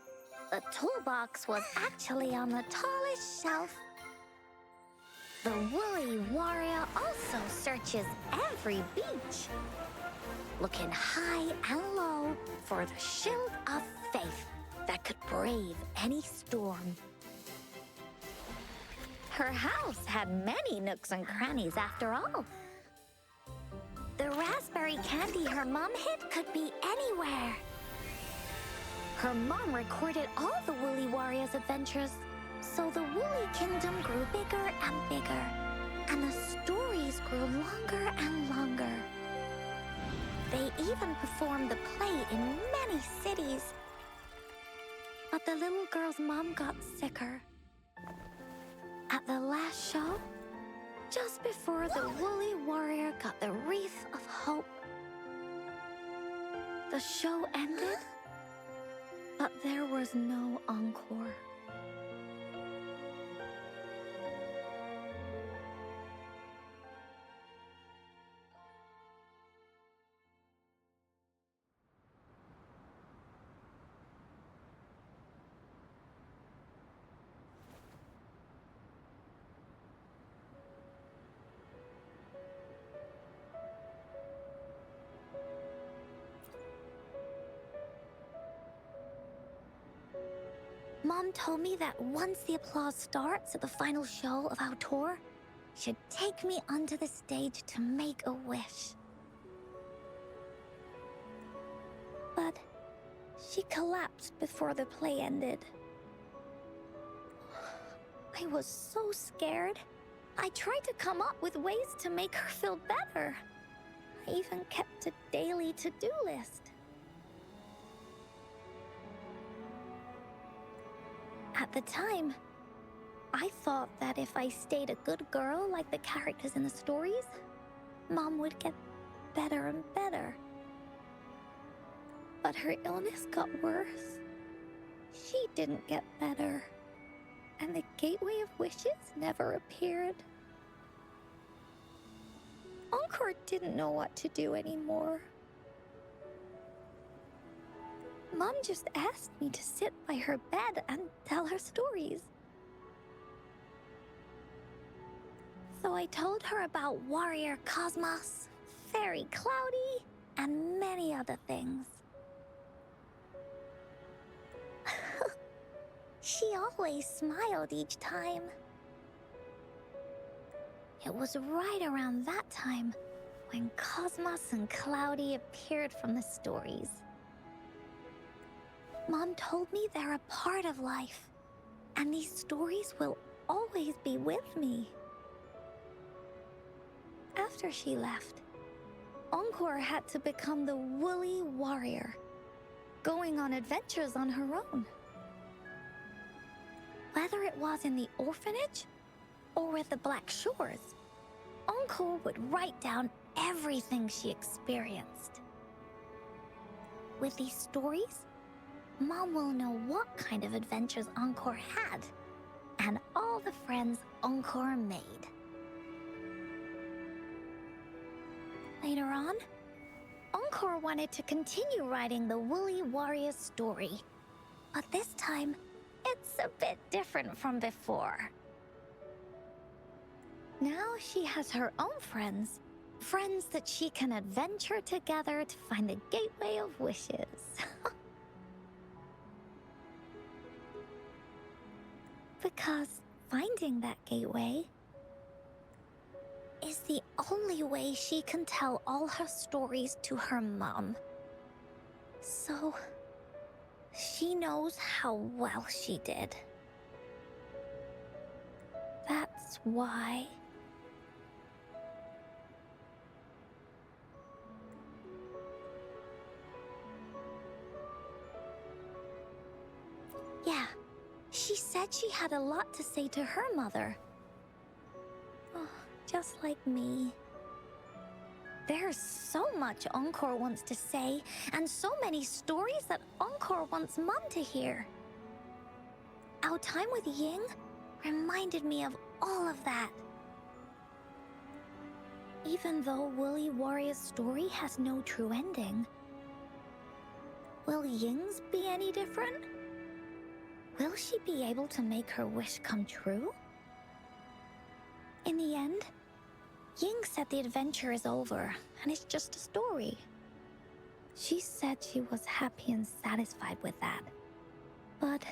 The toolbox was actually on the tallest shelf. The Woolly Warrior also searches every beach, looking high and low for the shield of faith that could brave any storm. Her house had many nooks and crannies after all. The raspberry candy her mom hid could be anywhere. Her mom recorded all the Woolly Warrior's adventures, so the Woolly Kingdom grew bigger and bigger, and the stories grew longer and longer. They even performed the play in many cities. But the little girl's mom got sicker. At the last show, just before the Woolly Warrior got the Wreath of Hope, The show ended, but there was no encore. Mom told me that once the applause starts at the final show of our tour, she'd take me onto the stage to make a wish. But she collapsed before the play ended. I was so scared. I tried to come up with ways to make her feel better. I even kept a daily to-do list. At the time, I thought that if I stayed a good girl like the characters in the stories, Mom would get better and better. But her illness got worse. She didn't get better, and the Gateway of Wishes never appeared. Encore didn't know what to do anymore. Mom just asked me to sit by her bed and tell her stories. So I told her about Warrior Cosmos, Fairy Cloudy, and many other things. She always smiled each time. It was right around that time when Cosmos and Cloudy appeared from the stories. Mom told me they're a part of life, and these stories will always be with me. After she left, Encore had to become the woolly warrior, going on adventures on her own. Whether it was in the orphanage or with the Black Shores, Encore would write down everything she experienced. With these stories, Mom will know what kind of adventures Encore had, and all the friends Encore made. Later on, Encore wanted to continue writing the Woolly Warrior story, but this time, it's a bit different from before. Now she has her own friends, friends that she can adventure together to find the Gateway of Wishes. Because finding that gateway is the only way she can tell all her stories to her mom. So she knows how well she did. That's why. Yeah, she said she had a lot to say to her mother. Oh, just like me. There's so much Encore wants to say, and so many stories that Encore wants Mom to hear. Our time with Ying reminded me of all of that. Even though Woolly Warrior's story has no true ending, will Ying's be any different? Will she be able to make her wish come true? In the end, Ying said the adventure is over, and it's just a story. She said she was happy and satisfied with that. But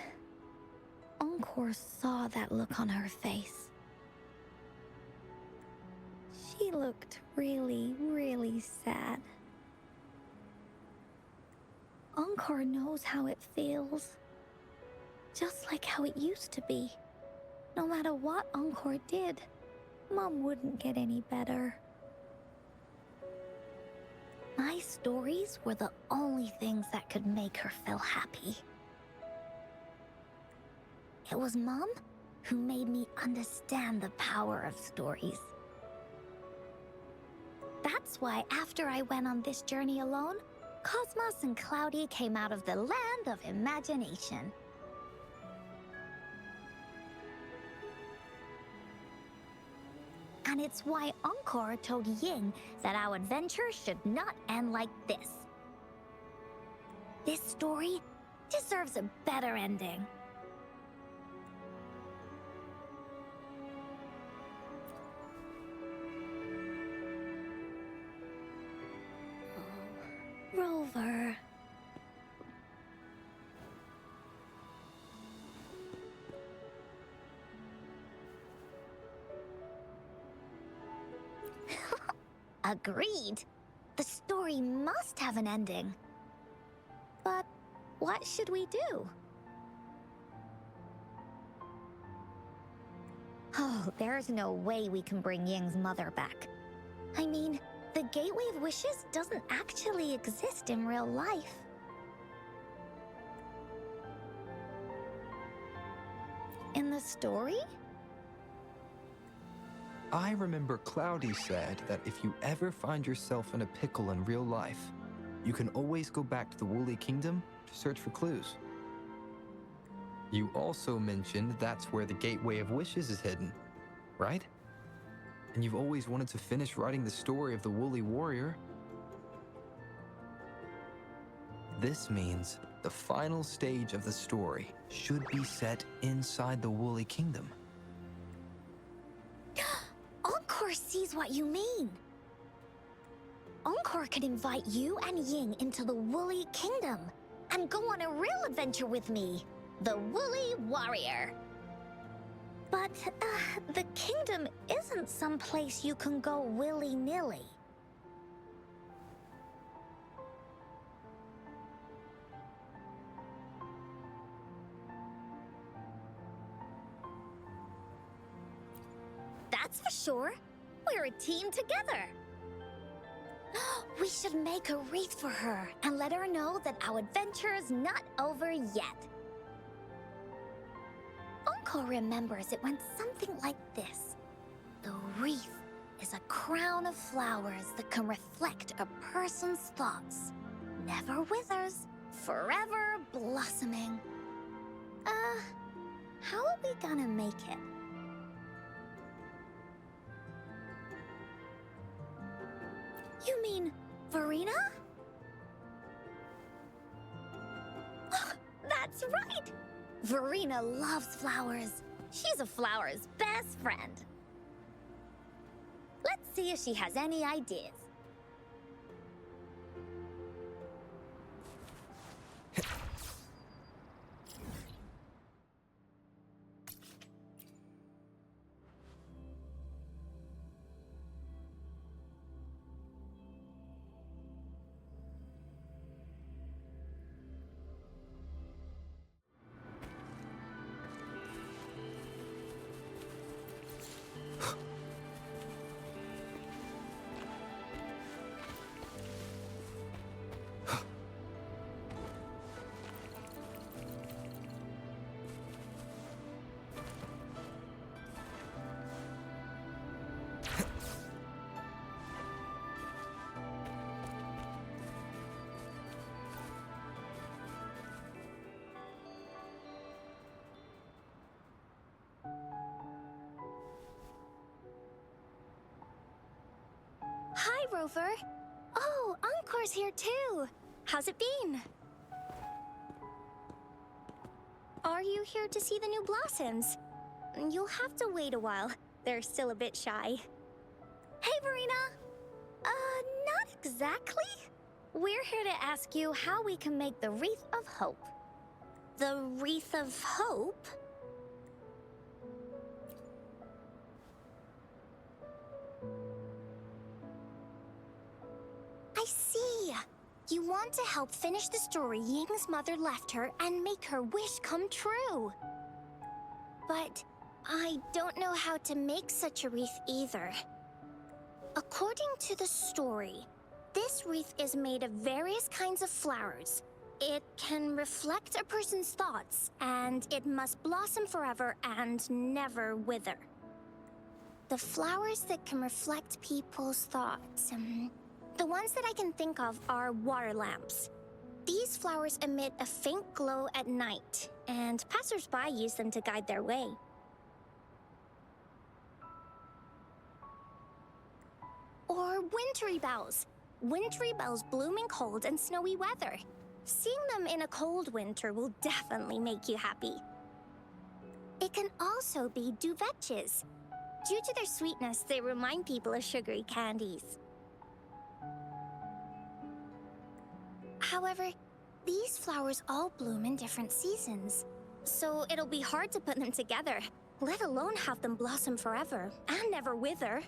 Encore saw that look on her face. She looked really, really sad. Encore knows how it feels. Just like how it used to be. No matter what Encore did, Mom wouldn't get any better. My stories were the only things that could make her feel happy. It was Mom who made me understand the power of stories. That's why after I went on this journey alone, Cosmos and Cloudy came out of the land of imagination. And it's why Encore told Ying that our adventure should not end like this. This story deserves a better ending. Oh, Rover. Agreed. The story must have an ending. But what should we do? Oh, there's no way we can bring Ying's mother back. I mean, the Gateway of Wishes doesn't actually exist in real life. In the story? I remember Cloudy said that if you ever find yourself in a pickle in real life, you can always go back to the Woolly Kingdom to search for clues. You also mentioned that's where the Gateway of Wishes is hidden, right? And you've always wanted to finish writing the story of the Woolly Warrior. This means the final stage of the story should be set inside the Woolly Kingdom. Encore sees what you mean. Encore could invite you and Ying into the Woolly Kingdom and go on a real adventure with me, the Woolly Warrior. But the kingdom isn't some place you can go willy-nilly. That's for sure. We're a team together. We should make a wreath for her and let her know that our adventure is not over yet. Encore remembers it went something like this. The wreath is a crown of flowers that can reflect a person's thoughts. Never withers, forever blossoming. How are we gonna make it? You mean Verena? That's right! Verena loves flowers. She's a flower's best friend. Let's see if she has any ideas. Hi, Rover. Oh, Encore's here too. How's it been? Are you here to see the new blossoms? You'll have to wait a while. They're still a bit shy. Hey, Verena. Not exactly. We're here to ask you how we can make the Wreath of Hope. The Wreath of Hope? I see. You want to help finish the story Ying's mother left her and make her wish come true. But I don't know how to make such a wreath either. According to the story, this wreath is made of various kinds of flowers. It can reflect a person's thoughts, and it must blossom forever and never wither. The flowers that can reflect people's thoughts. The ones that I can think of are water lamps. These flowers emit a faint glow at night, and passers-by use them to guide their way. Or wintry bells. Wintry bells bloom in cold and snowy weather. Seeing them in a cold winter will definitely make you happy. It can also be duvetches. Due to their sweetness, they remind people of sugary candies. However, these flowers all bloom in different seasons, so it'll be hard to put them together, let alone have them blossom forever and never wither.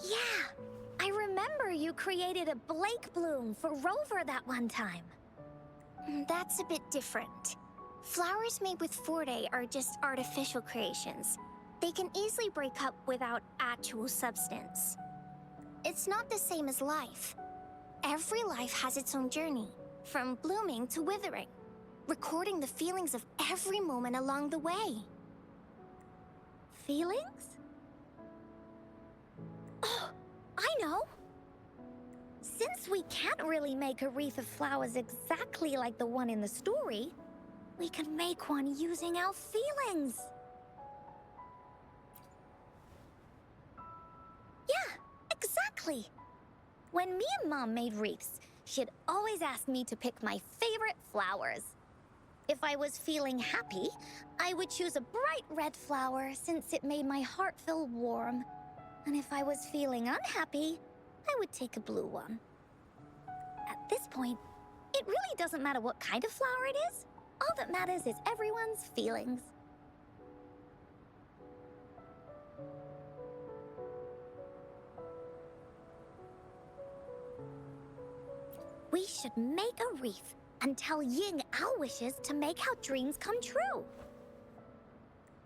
Yeah, I remember you created a Blake bloom for Rover that one time. That's a bit different. Flowers made with Forte are just artificial creations. They can easily break up without actual substance. It's not the same as life. Every life has its own journey, from blooming to withering, recording the feelings of every moment along the way. Feelings? Oh, I know! Since we can't really make a wreath of flowers exactly like the one in the story, we can make one using our feelings. Yeah, exactly. When me and Mom made wreaths, she'd always ask me to pick my favorite flowers. If I was feeling happy, I would choose a bright red flower since it made my heart feel warm. And if I was feeling unhappy, I would take a blue one. At this point, it really doesn't matter what kind of flower it is. All that matters is everyone's feelings. We should make a wreath and tell Ying our wishes to make our dreams come true.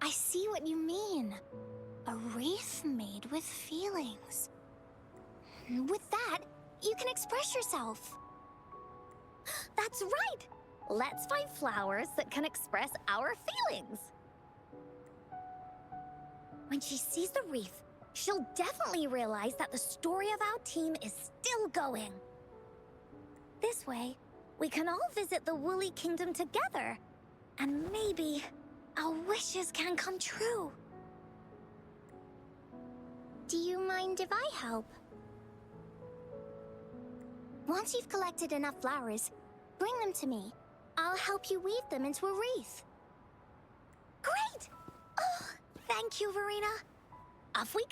I see what you mean. A wreath made with feelings. With that, you can express yourself. That's right! Let's find flowers that can express our feelings. When she sees the wreath, she'll definitely realize that the story of our team is still going. This way, we can all visit the Woolly Kingdom together, and maybe our wishes can come true. Do you mind if I help? Once you've collected enough flowers, bring them to me. I'll help you weave them into a wreath. Great! Oh, thank you, Verena. Off we go!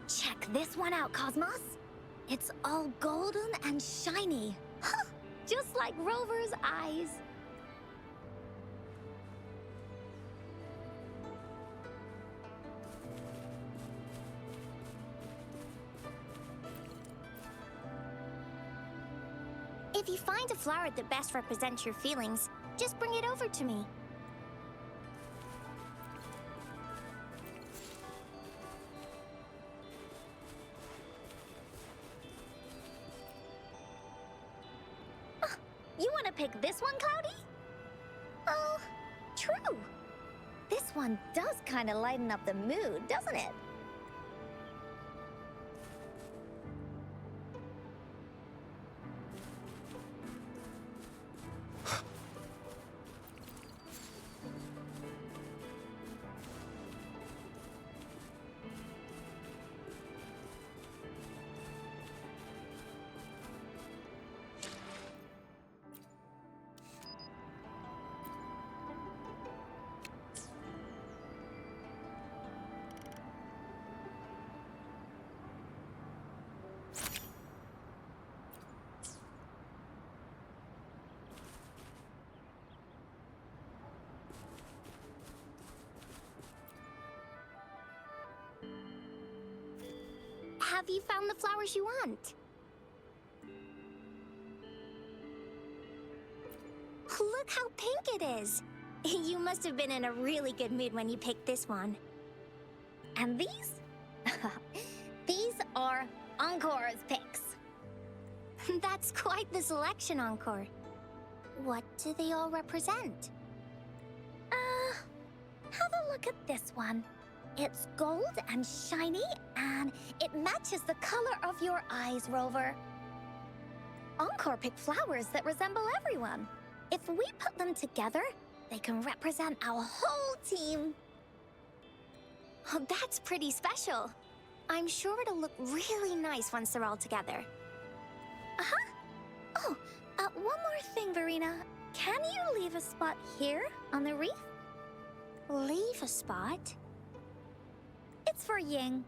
Check this one out, Cosmos. It's all golden and shiny. Just like Rover's eyes. If you find a flower that best represents your feelings, just bring it over to me. You want to pick this one, Cloudy? Oh, true. This one does kind of lighten up the mood, doesn't it? Have you found the flowers you want? Look how pink it is! You must have been in a really good mood when you picked this one. And these? These are Encore's picks. That's quite the selection, Encore. What do they all represent? Have a look at this one. It's gold and shiny, and it matches the color of your eyes, Rover. Encore picked flowers that resemble everyone. If we put them together, they can represent our whole team. Oh, that's pretty special. I'm sure it'll look really nice once they're all together. Uh-huh. Oh, one more thing, Verena. Can you leave a spot here on the reef? Leave a spot? It's for Ying.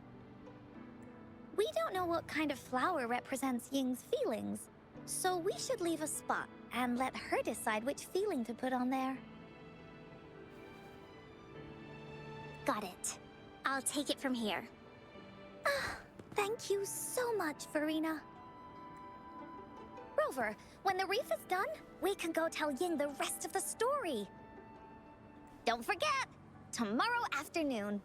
We don't know what kind of flower represents Ying's feelings, so we should leave a spot and let her decide which feeling to put on there. Got it. I'll take it from here. Thank you so much, Verena. Rover, when the reef is done, we can go tell Ying the rest of the story. Don't forget, tomorrow afternoon.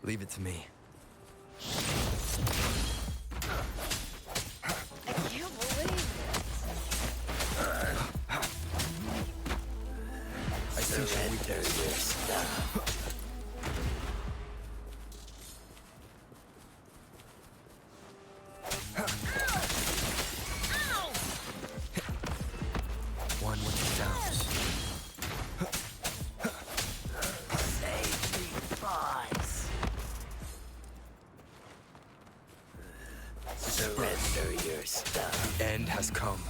Leave it to me. I can't believe I sense your weakness. One with the downs. Save me, boss. Surrender your stuff. The end has come.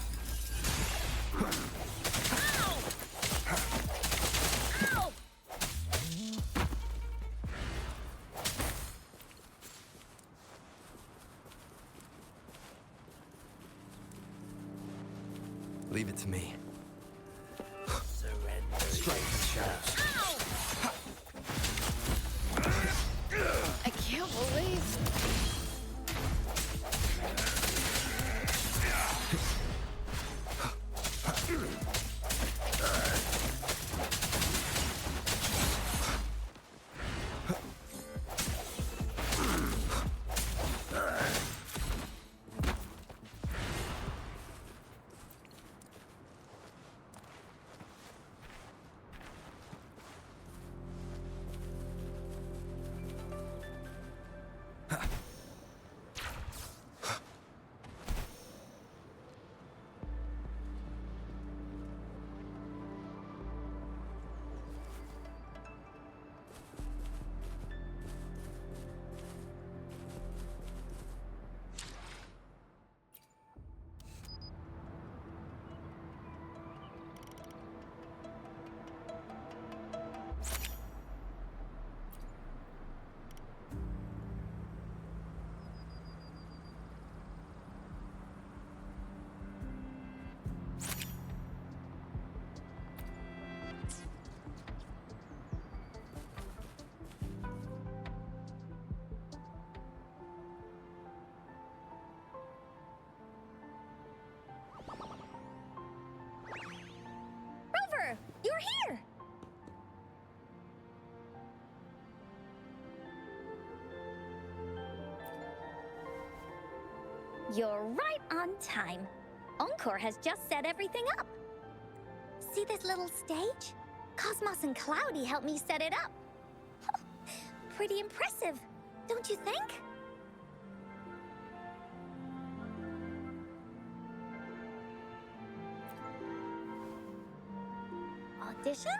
Leave it to me. Surrender. Strike the shadows. I can't believe You're right on time. Encore has just set everything up. See this little stage? Cosmos and Cloudy helped me set it up. Pretty impressive, don't you think? Audition?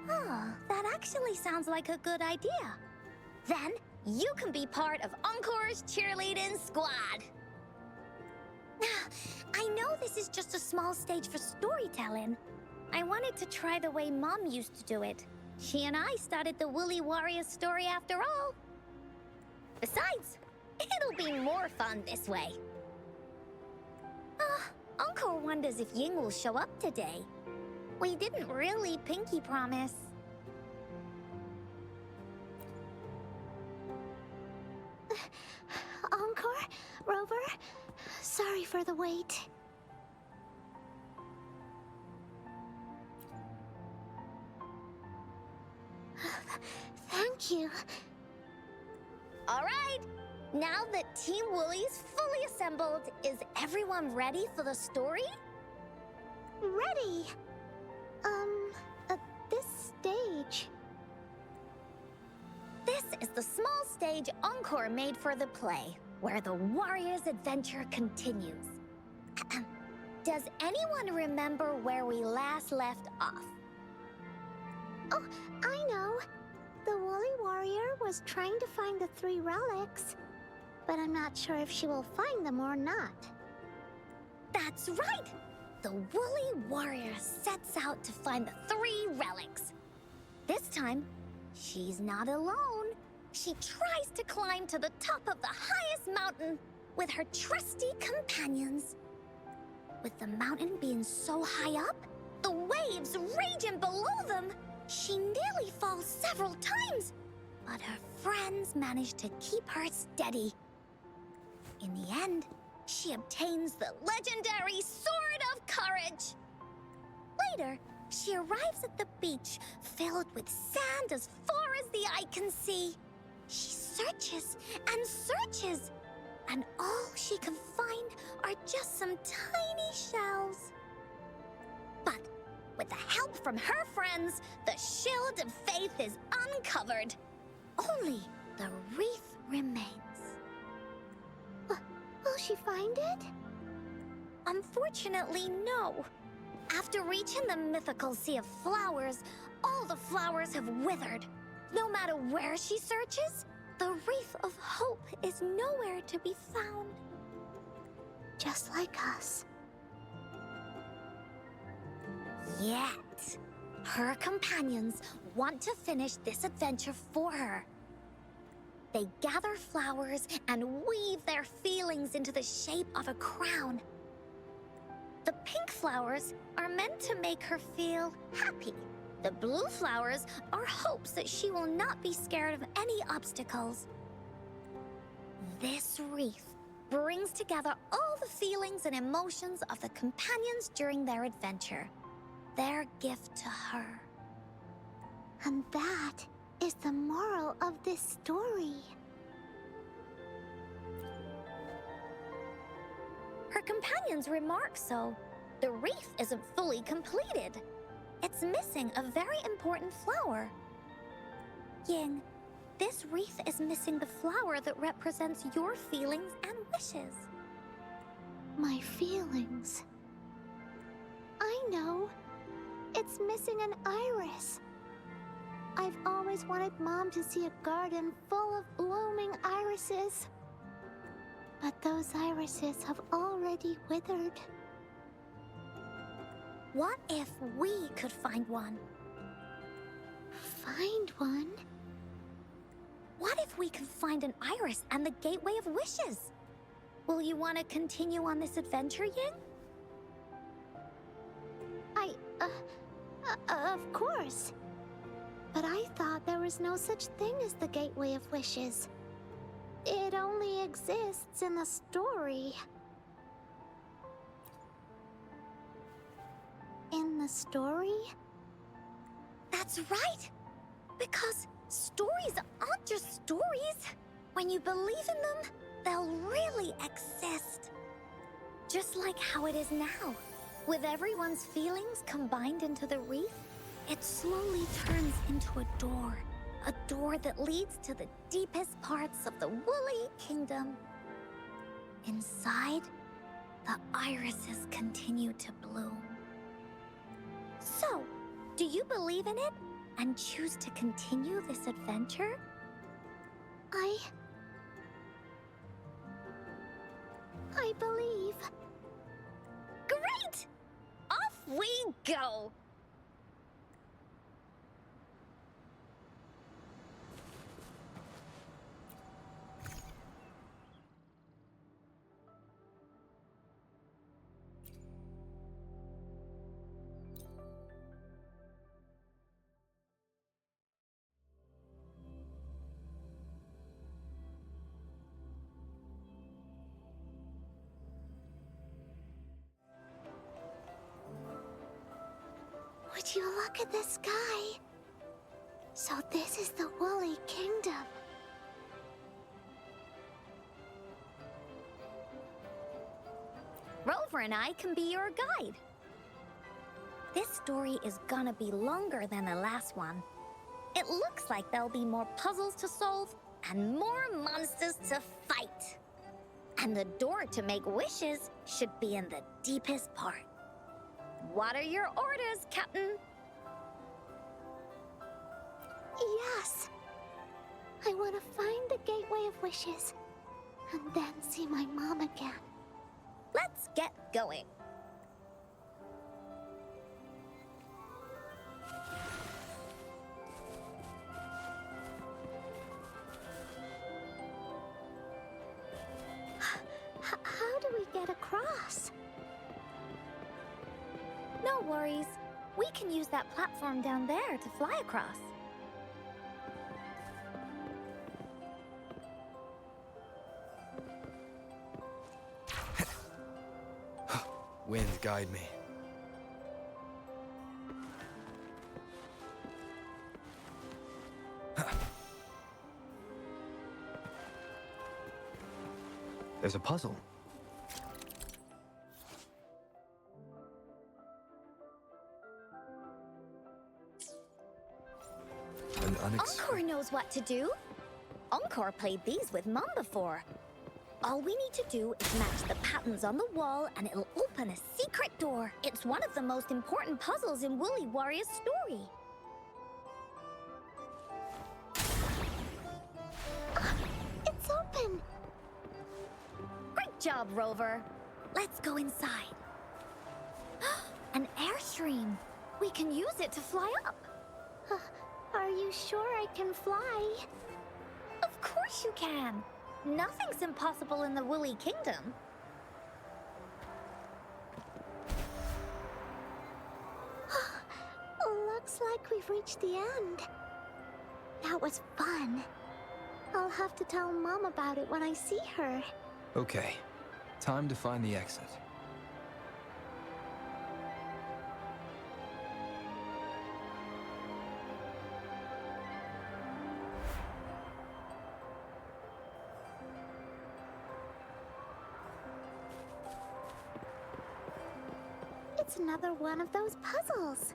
Oh, that actually sounds like a good idea. Then, you can be part of Encore's cheerleading squad. I know this is just a small stage for storytelling. I wanted to try the way Mom used to do it. She and I started the Woolly Warrior story after all. Besides, it'll be more fun this way. Encore wonders if Ying will show up today. We didn't really pinky promise. Encore? Rover? Sorry for the wait. Thank you. All right, now that Team Woolly's fully assembled, is everyone ready for the story? Ready. This stage. This is the small stage Encore made for the play, where the warrior's adventure continues. Does anyone remember where we last left off? Oh, I know. The Woolly Warrior was trying to find the 3 relics, but I'm not sure if she will find them or not. That's right! The Woolly Warrior sets out to find the 3 relics. This time, she's not alone. She tries to climb to the top of the highest mountain with her trusty companions. With the mountain being so high up, the waves raging below them, she nearly falls several times, but her friends manage to keep her steady. In the end, she obtains the legendary Sword of Courage. Later, she arrives at the beach filled with sand as far as the eye can see. She searches and searches, and all she can find are just some tiny shells. But with the help from her friends, the Shield of Faith is uncovered. Only the wreath remains. Will she find it? Unfortunately, no. After reaching the mythical Sea of Flowers, all the flowers have withered. No matter where she searches, the Wreath of Hope is nowhere to be found. Just like us. Yet, her companions want to finish this adventure for her. They gather flowers and weave their feelings into the shape of a crown. The pink flowers are meant to make her feel happy. The blue flowers are hopes that she will not be scared of any obstacles. This wreath brings together all the feelings and emotions of the companions during their adventure. Their gift to her. And that is the moral of this story. Her companions remark so. The wreath isn't fully completed. It's missing a very important flower. Ying, this wreath is missing the flower that represents your feelings and wishes. My feelings. I know. It's missing an iris. I've always wanted Mom to see a garden full of blooming irises. But those irises have already withered. What if we could find one? Find one? What if we could find an iris and the Gateway of Wishes? Will you want to continue on this adventure, Ying? Of course. But I thought there was no such thing as the Gateway of Wishes. It only exists in the story. In the story? That's right! Because stories aren't just stories. When you believe in them, they'll really exist. Just like how it is now. With everyone's feelings combined into the reef, it slowly turns into a door. A door that leads to the deepest parts of the Woolly Kingdom. Inside, the irises continue to bloom. So, do you believe in it and choose to continue this adventure? I believe. Great! Off we go! Would you look at the sky? So this is the Woolly Kingdom. Rover and I can be your guide. This story is gonna be longer than the last one. It looks like there'll be more puzzles to solve and more monsters to fight. And the door to make wishes should be in the deepest part. What are your orders, Captain? Yes. I want to find the Gateway of Wishes and then see my mom again. Let's get going. How do we get across? No worries. We can use that platform down there to fly across. Wind, guide me. There's a puzzle. Encore knows what to do. Encore played these with Mom before. All we need to do is match the patterns on the wall and it'll open a secret door. It's one of the most important puzzles in Woolly Warrior's story. It's open. Great job, Rover. Let's go inside. An airstream. We can use it to fly up. Are you sure I can fly? Of course you can. Nothing's impossible in the Woolly Kingdom. Looks like we've reached the end. That was fun. I'll have to tell Mom about it when I see her. Okay, time to find the exit. It's another one of those puzzles.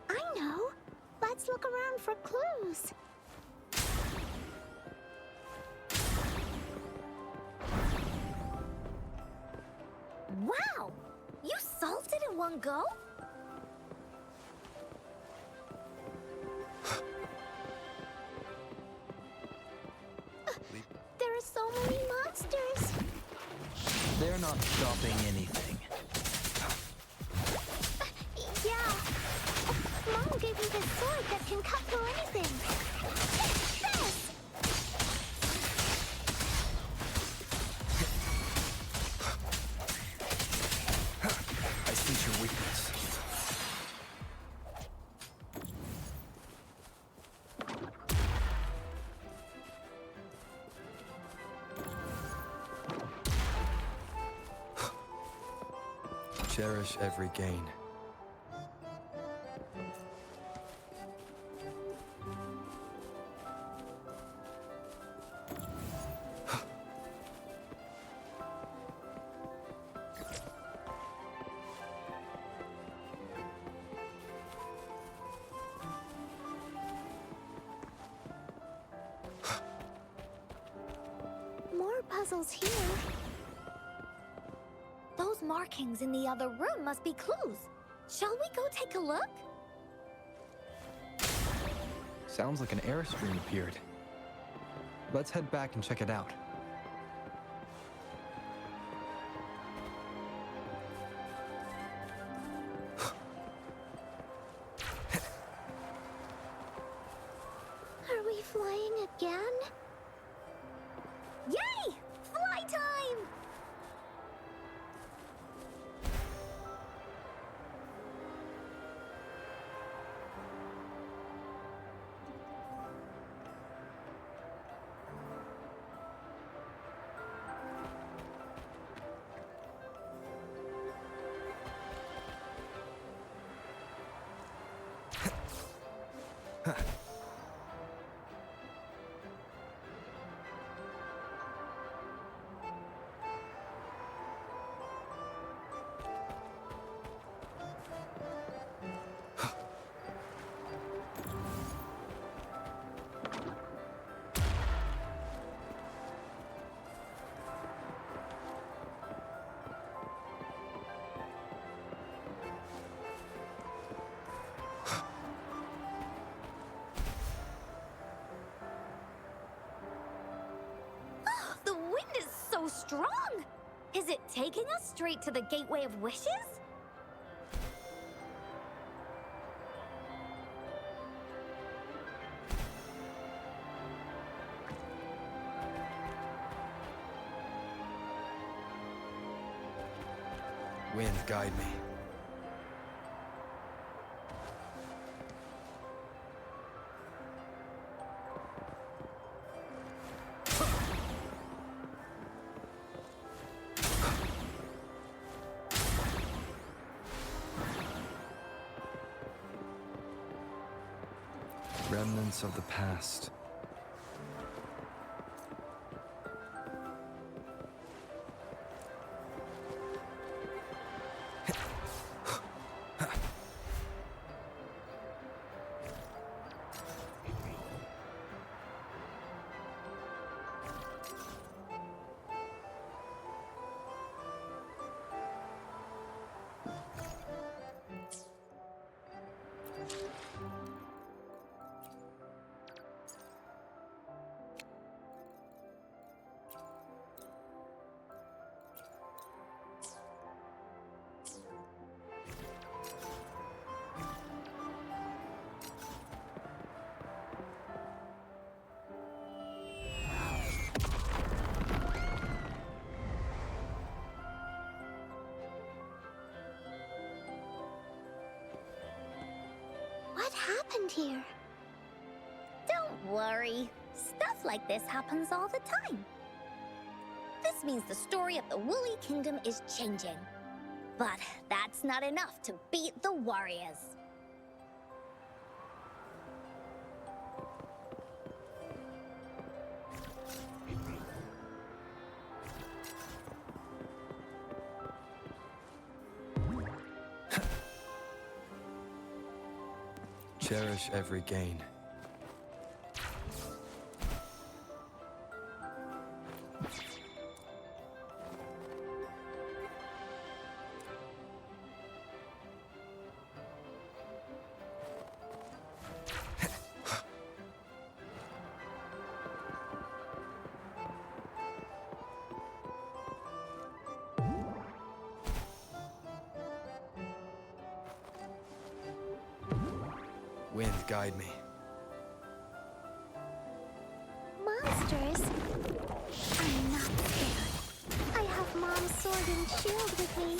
I know. Let's look around for clues. Wow! You solved it in one go? There are so many monsters. They're not stopping anything. Yeah. Mom gave me this sword that can cut through anything. This! I see your weakness. Cherish every gain. more puzzles here. Those markings in the other room must be clues. Shall we go take a look? Sounds like an airstream appeared. Let's head back and check it out. Are we flying again? Yay! Fly time! The wind is so strong! Is it taking us straight to the Gateway of Wishes? Wind, guide me. Remnants of the past. What happened here? Don't worry. Stuff like this happens all the time. This means the story of the Woolly Kingdom is changing. But that's not enough to beat the warriors. Cherish every gain. Wind, guide me. Monsters? I'm not scared. I have Mom's sword and shield with me.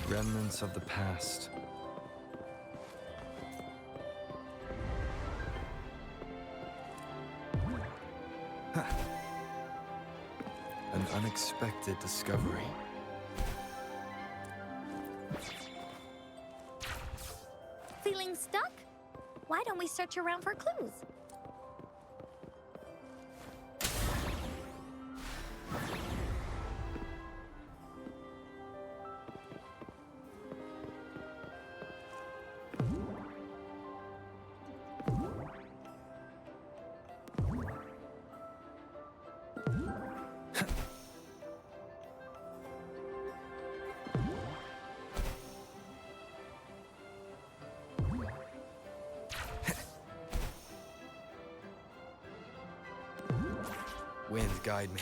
Remnants of the past. An unexpected discovery. Feeling stuck? Why don't we search around for clues? Wind, guide me.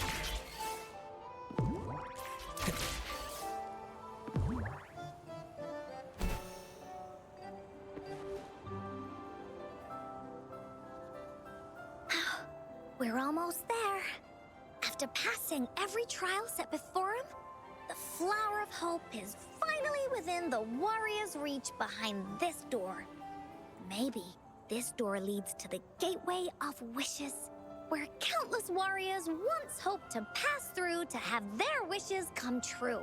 We're almost there. After passing every trial set before him, the Flower of Hope is finally within the warrior's reach behind this door. Maybe this door leads to the Gateway of Wishes, where countless warriors once hoped to pass through to have their wishes come true.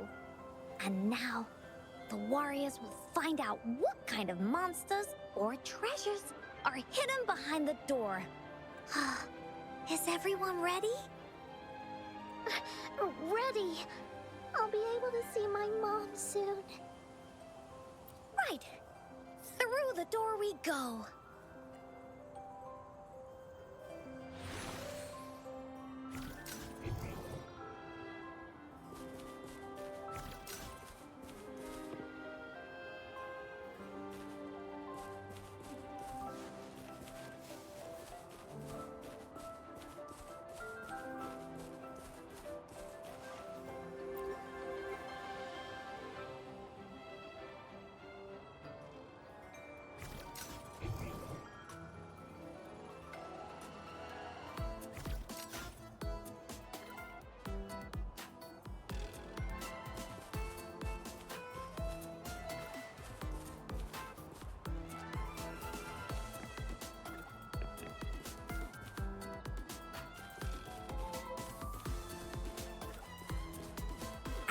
And now, the warriors will find out what kind of monsters or treasures are hidden behind the door. Is everyone ready? Ready. I'll be able to see my mom soon. Right. Through the door we go.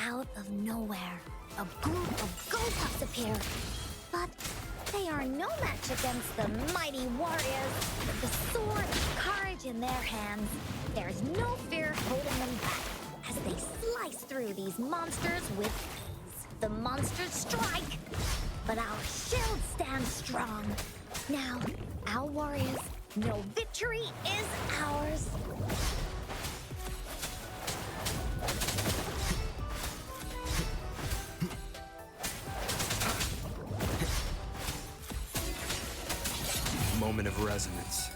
Out of nowhere, a group of Go-Puffs appear. But they are no match against the mighty warriors. With the sword of courage in their hands, there's no fear holding them back as they slice through these monsters with ease. The monsters strike, but our shield stands strong. Now, our warriors know victory is ours. Moment of resonance.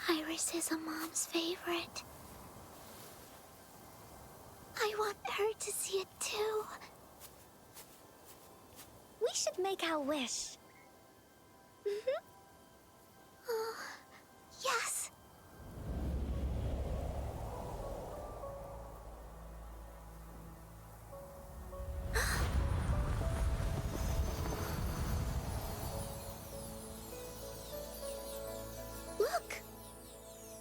Iris is a mom's favorite. I want her to see it too. We should make our wish. Yes. Look!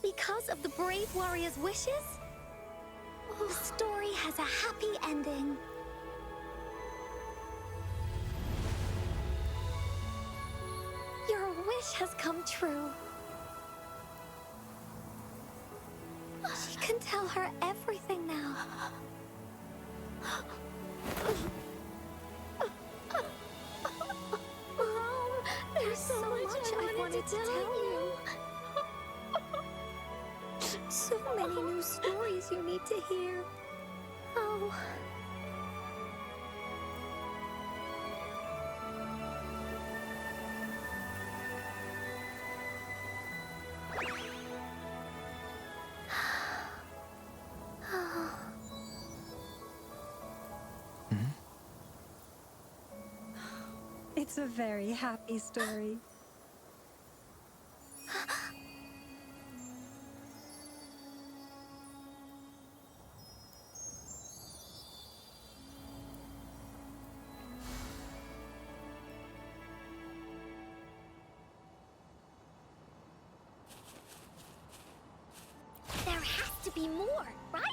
Because of the brave warrior's wishes, the story has a happy ending. Your wish has come true. She can tell her everything now. Mom, there's so much I wanted to tell you. So many new stories you need to hear. Oh. It's a very happy story. There has to be more, right?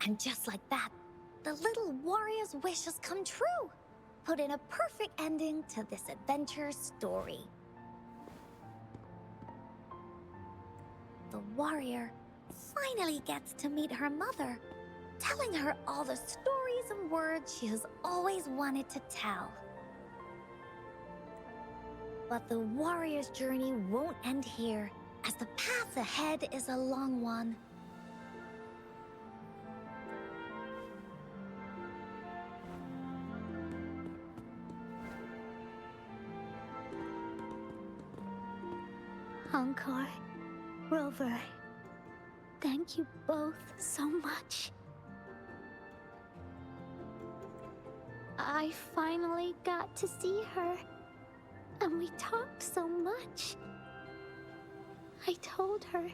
And just like that, the little warrior's wish has come true. Put in a perfect ending to this adventure story. The warrior finally gets to meet her mother, telling her all the stories and words she has always wanted to tell. But the warrior's journey won't end here, as the path ahead is a long one. Encore, Rover, thank you both so much. I finally got to see her, and we talked so much. I told her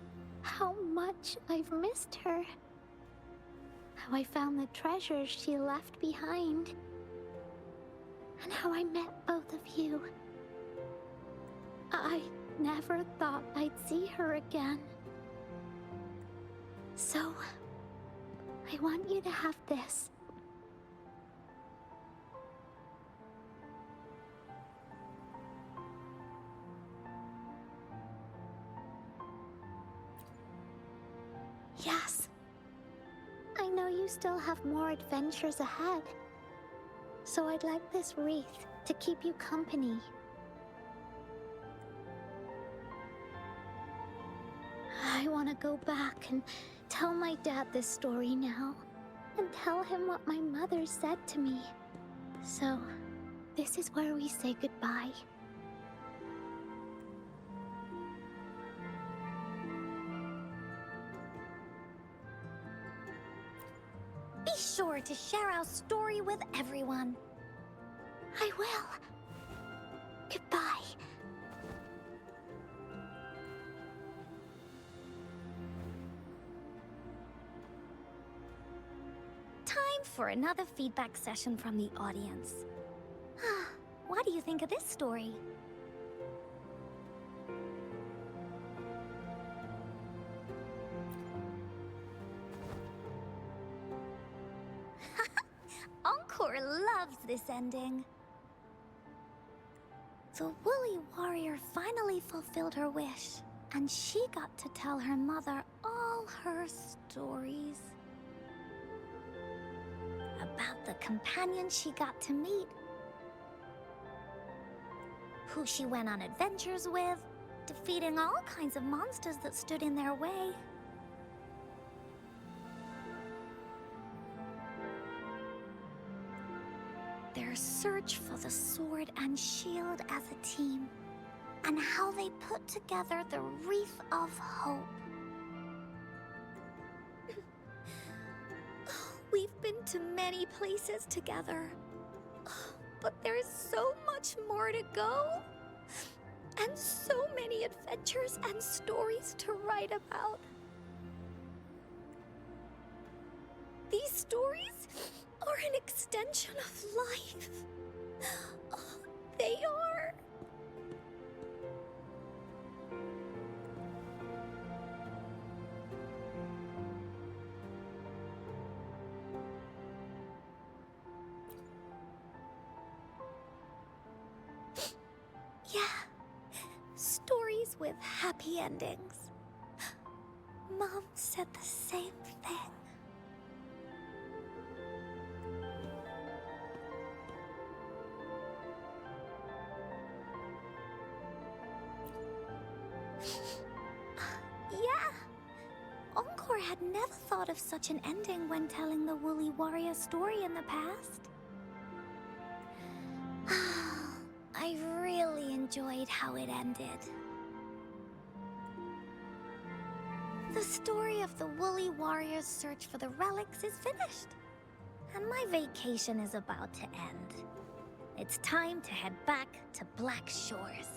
how much I've missed her, how I found the treasures she left behind, and how I met both of you. I never thought I'd see her again. So, I want you to have this. Yes. I know you still have more adventures ahead. So I'd like this wreath to keep you company. I want to go back and tell my dad this story now, and tell him what my mother said to me. So, this is where we say goodbye. Be sure to share our story with everyone. I will. Goodbye. Time for another feedback session from the audience. What do you think of this story? Encore loves this ending. The woolly warrior finally fulfilled her wish, and she got to tell her mother all her stories. About the companion she got to meet. who she went on adventures with, defeating all kinds of monsters that stood in their way. Their search for the sword and shield as a team, and how they put together the Wreath of Hope. We've been to many places together, but there's so much more to go, and so many adventures and stories to write about. These stories are an extension of life. They are. Yeah, stories with happy endings. Mom said the same thing. Yeah, Encore had never thought of such an ending when telling the Woolly Warrior story in the past. I really enjoyed how it ended. The story of the Woolly Warrior's search for the relics is finished, and my vacation is about to end. It's time to head back to Black Shores.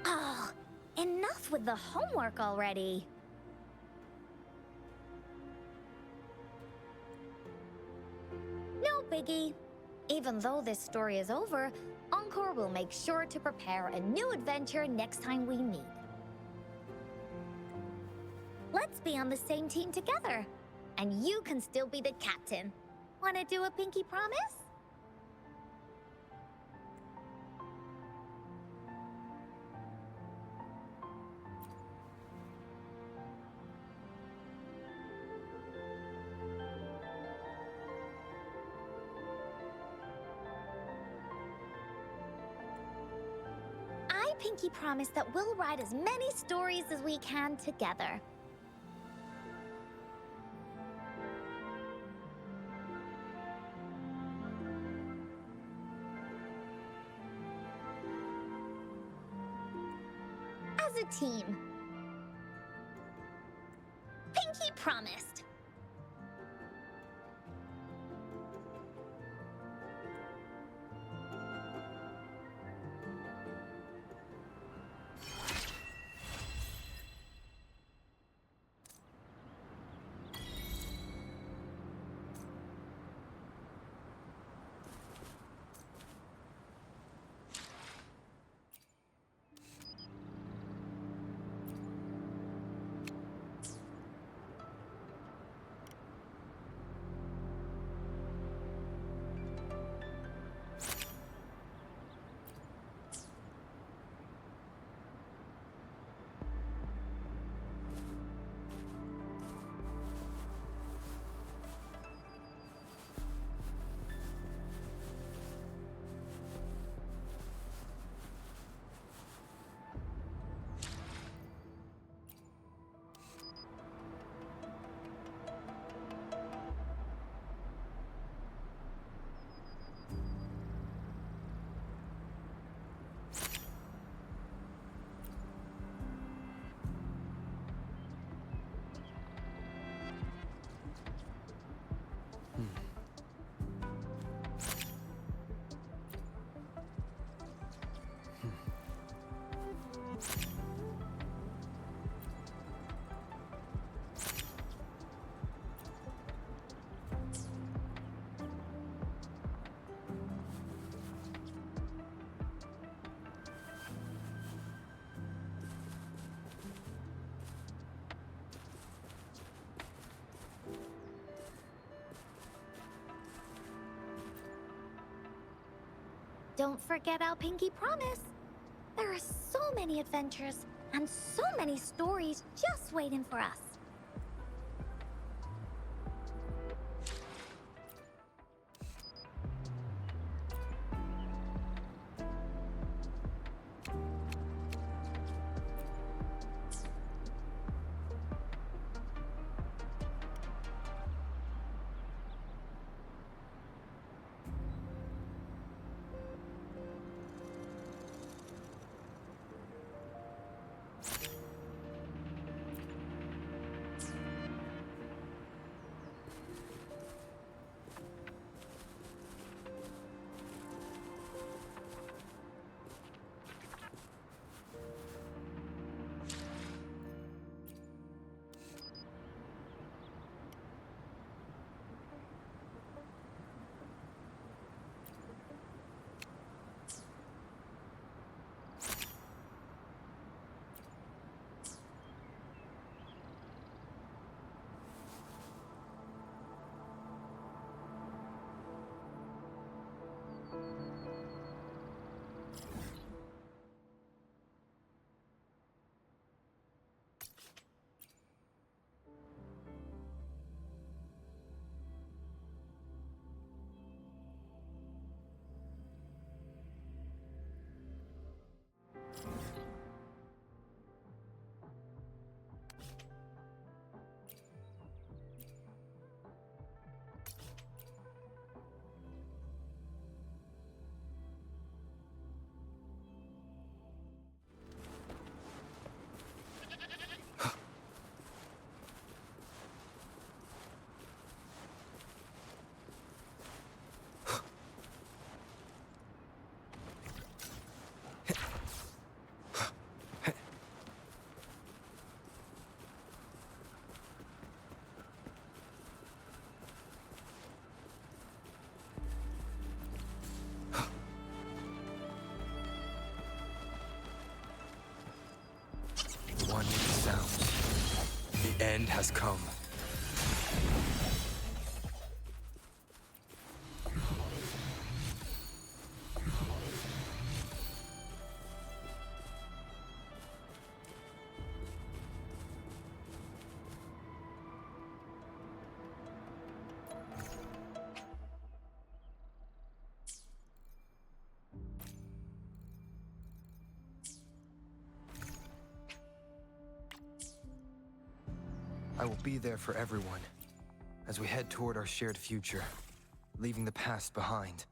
Oh, enough with the homework already. No biggie. Even though this story is over, Encore will make sure to prepare a new adventure next time we meet. Let's be on the same team together, and you can still be the captain. Wanna do a pinky promise? I pinky promise that we'll write as many stories as we can together. As a team. Pinky promised. Don't forget our pinky promise. There are so many adventures and so many stories just waiting for us. The end has come. I will be there for everyone as we head toward our shared future, leaving the past behind.